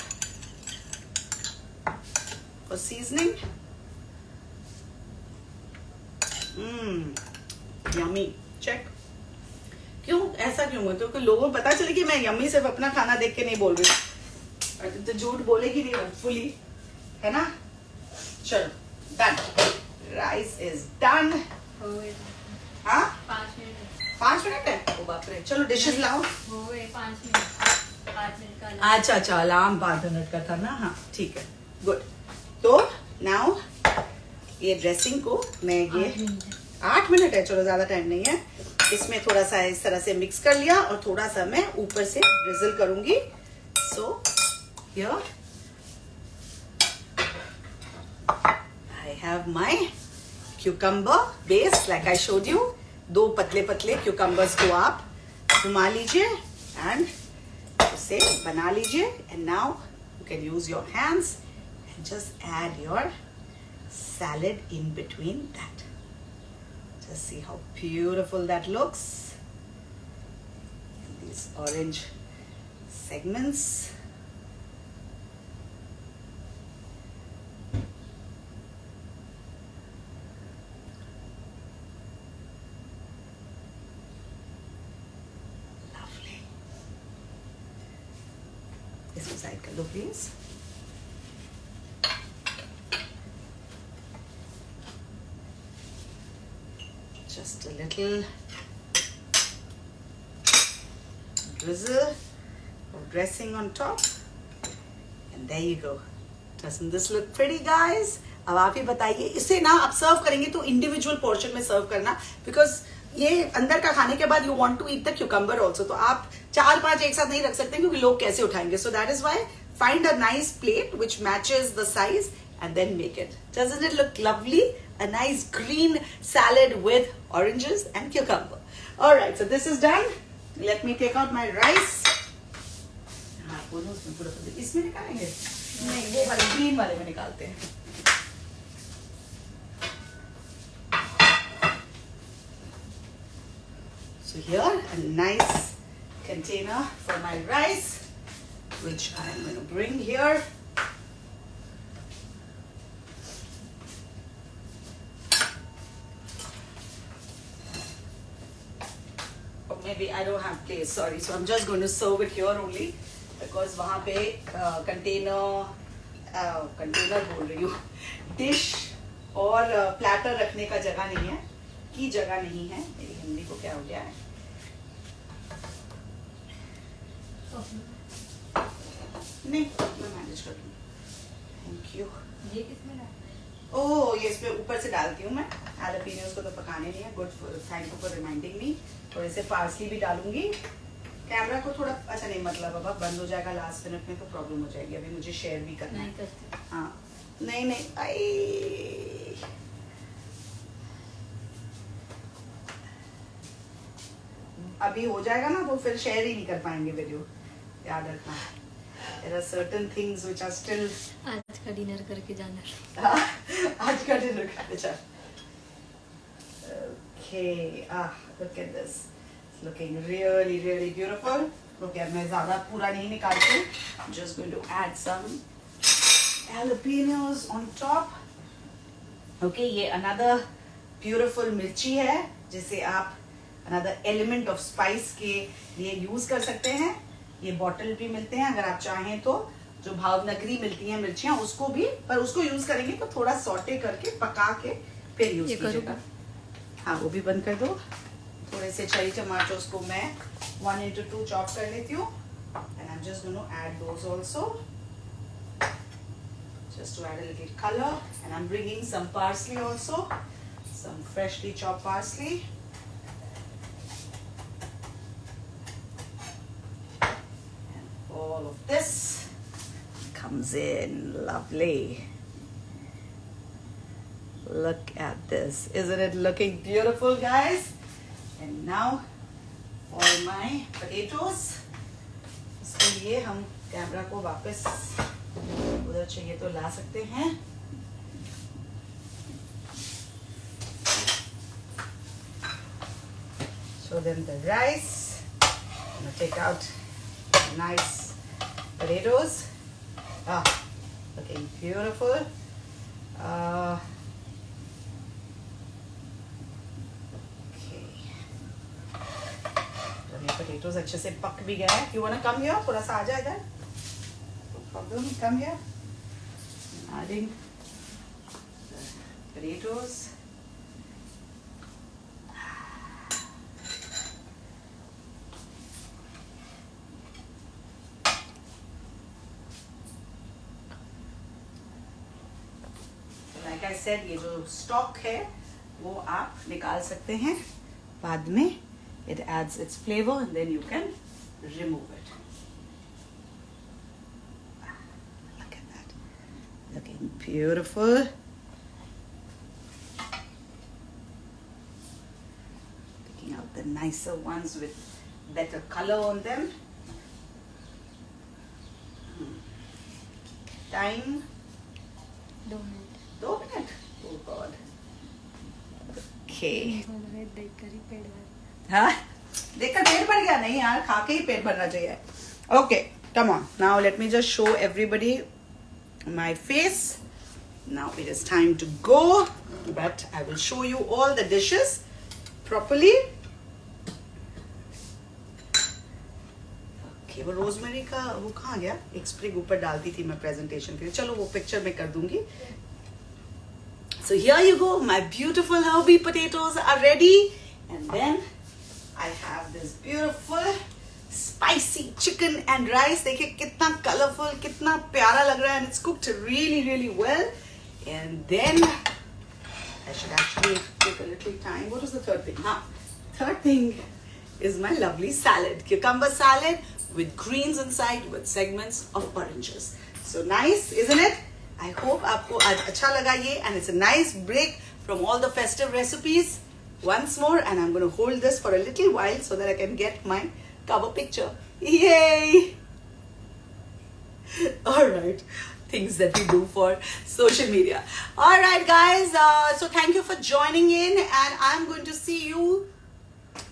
for seasoning. Yummy. Check. क्यों ऐसा क्यों है? क्योंकि लोगों को पता चले कि मैं यम्मी सिर्फ अपना खाना देख के नहीं बोल रही. तो झूठ बोलेगी नहीं होपफुली, है ना? चलो, डन. Rice is done. हाँ 5 मिनट है. ओ बाप रे. चलो डिशेस लाओ. 5 मिनट का. अच्छा अलार्म 5 मिनट का था ना. हाँ ठीक है, गुड. तो नाउ ये ड्रेसिंग को मैं ये 8 मिनट है. चलो ज्यादा टाइम नहीं है. इसमें थोड़ा सा इस तरह से मिक्स कर लिया और थोड़ा सा मैं ऊपर से ड्रिजल करूंगी. So here I have my cucumber base like I showed you. 2 पतले पतले cucumbers को आप घुमा लीजिए and उसे बना लीजिए. And now you can use your hands and just add your salad in between that. Just see how beautiful that looks. And these orange segments. Side कर दो please. Just a little drizzle of dressing on top, and there you go. Doesn't this look pretty, guys? अब आप ही बताइए. इसे ना आप सर्व करेंगे तो इंडिविजुअल पोर्शन में सर्व करना, बिकॉज ये अंदर का खाने के बाद you want to eat the cucumber also, तो आप 4-5 एक साथ नहीं रख सकते क्योंकि लोग कैसे उठाएंगे. So that is why find a nice plate which matches the size and then make it. Doesn't it look lovely? A nice green salad with oranges and cucumber. All right, so this is done. Let me take out my rice. हाँ, बोलो उसमें पूरा इसमें निकालेंगे? नहीं, वो वाले ग्रीन वाले में निकालते हैं. So here, a nice container for my rice, which I am going to bring here. Or maybe I don't have place, sorry. So I'm just going to serve it here only because वहाँ पे container बोल रही हूँ, dish और platter रखने का जगह नहीं है, की जगह नहीं है. मेरी हिंदी को क्या हो गया है? नहीं, मैं मैनेज कर लूँगी. Thank you. ये किसमें डालना? ओह, ये इसमें ऊपर से डालती हूँ मैं. हैलोपिनोस को तो पकाने नहीं है. Good, thank you for reminding me. थोड़े से पार्सली भी डालूंगी. कैमरा को थोड़ा अच्छा नहीं, मतलब अब बंद हो जाएगा लास्ट मिनट में तो प्रॉब्लम हो जाएगी. अभी मुझे शेयर भी करना नहीं है. करती. हाँ, नहीं आई. अभी हो जाएगा ना तो फिर शेयर ही नहीं कर पाएंगे वीडियो. याद रखना. There are certain things which are still. आज का डिनर करके जाना. आज का डिनर करके जाना. Okay, look at this. It's looking really, really beautiful. Okay, मैं ज़्यादा पूरा नहीं निकालती हूँ. I'm just going to add some jalapenos on top. Okay, ये another beautiful मिर्ची है जिसे आप another element of spice के लिए यूज कर सकते हैं. ये बॉटल भी मिलते हैं अगर आप चाहें तो, जो भावनगरी मिलती हैं मिर्चियाँ, उसको भी, पर उसको यूज करेंगे तो थोड़ा सॉटे करके पका के फिर यूज कीजिएगा. हाँ, वो भी बंद कर दो. थोड़े से चेरी टमाटोस को मैं 1:2 चॉप कर लेती हूँ. And I am just going to add those also just to add a little color. And I'm bringing some parsley also, some freshly chopped parsley. All of this comes in lovely. Look at this. Isn't it looking beautiful, guys? And now all my potatoes. इसके लिए हम कैमरा को वापस उधर चाहिए तो ला सकते हैं. Show them the rice. I'm gonna take out nice potatoes. Looking beautiful. Okay. ये potatoes अच्छे से पक भी गए. You wanna come here? थोड़ा सा आ जा इधर. No problem. Come here. I'm adding the potatoes. Like I said, ये जो स्टॉक है वो आप निकाल सकते हैं बाद में. It adds its flavor and then you can remove it. Look at that. Looking beautiful. Picking out the nicer ones with better color on them. Time. 2 minute. 2 minutes? Oh God. Okay. देख कर ही पेट भर. हाँ? देखकर पेट भर गया? नहीं यार, खा के ही पेट भरना चाहिए. Okay, come on. Now let me just show everybody my face. Now it is time to go, but I will show you all the dishes properly. Okay वो रोजमेरी का वो कहाँ गया? एक स्प्रिग ऊपर डालती थी मैं प्रेजेंटेशन के लिए. चलो वो पिक्चर में कर दूंगी. So here you go, my beautiful herby potatoes are ready, and then I have this beautiful spicy chicken and rice. देखिए कितना colorful, कितना प्यारा लग रहा है, and it's cooked really really well. And then I should actually take a little time. What is the third thing? Third thing is my lovely salad, cucumber salad with greens inside with segments of oranges. So nice, isn't it? I hope आपको आज अच्छा लगा ये, and it's a nice break from all the festive recipes. Once more, and I'm going to hold this for a little while so that I can get my cover picture. Yay! All right, things that we do for social media. All right, guys. So thank you for joining in, and I'm going to see you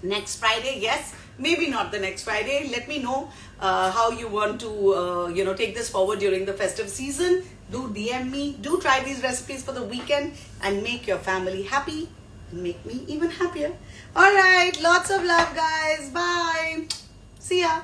next Friday. Yes, maybe not the next Friday. Let me know how you want to take this forward during the festive season. Do DM me. Do try these recipes for the weekend and make your family happy and make me even happier. All right, lots of love, guys. Bye. See ya.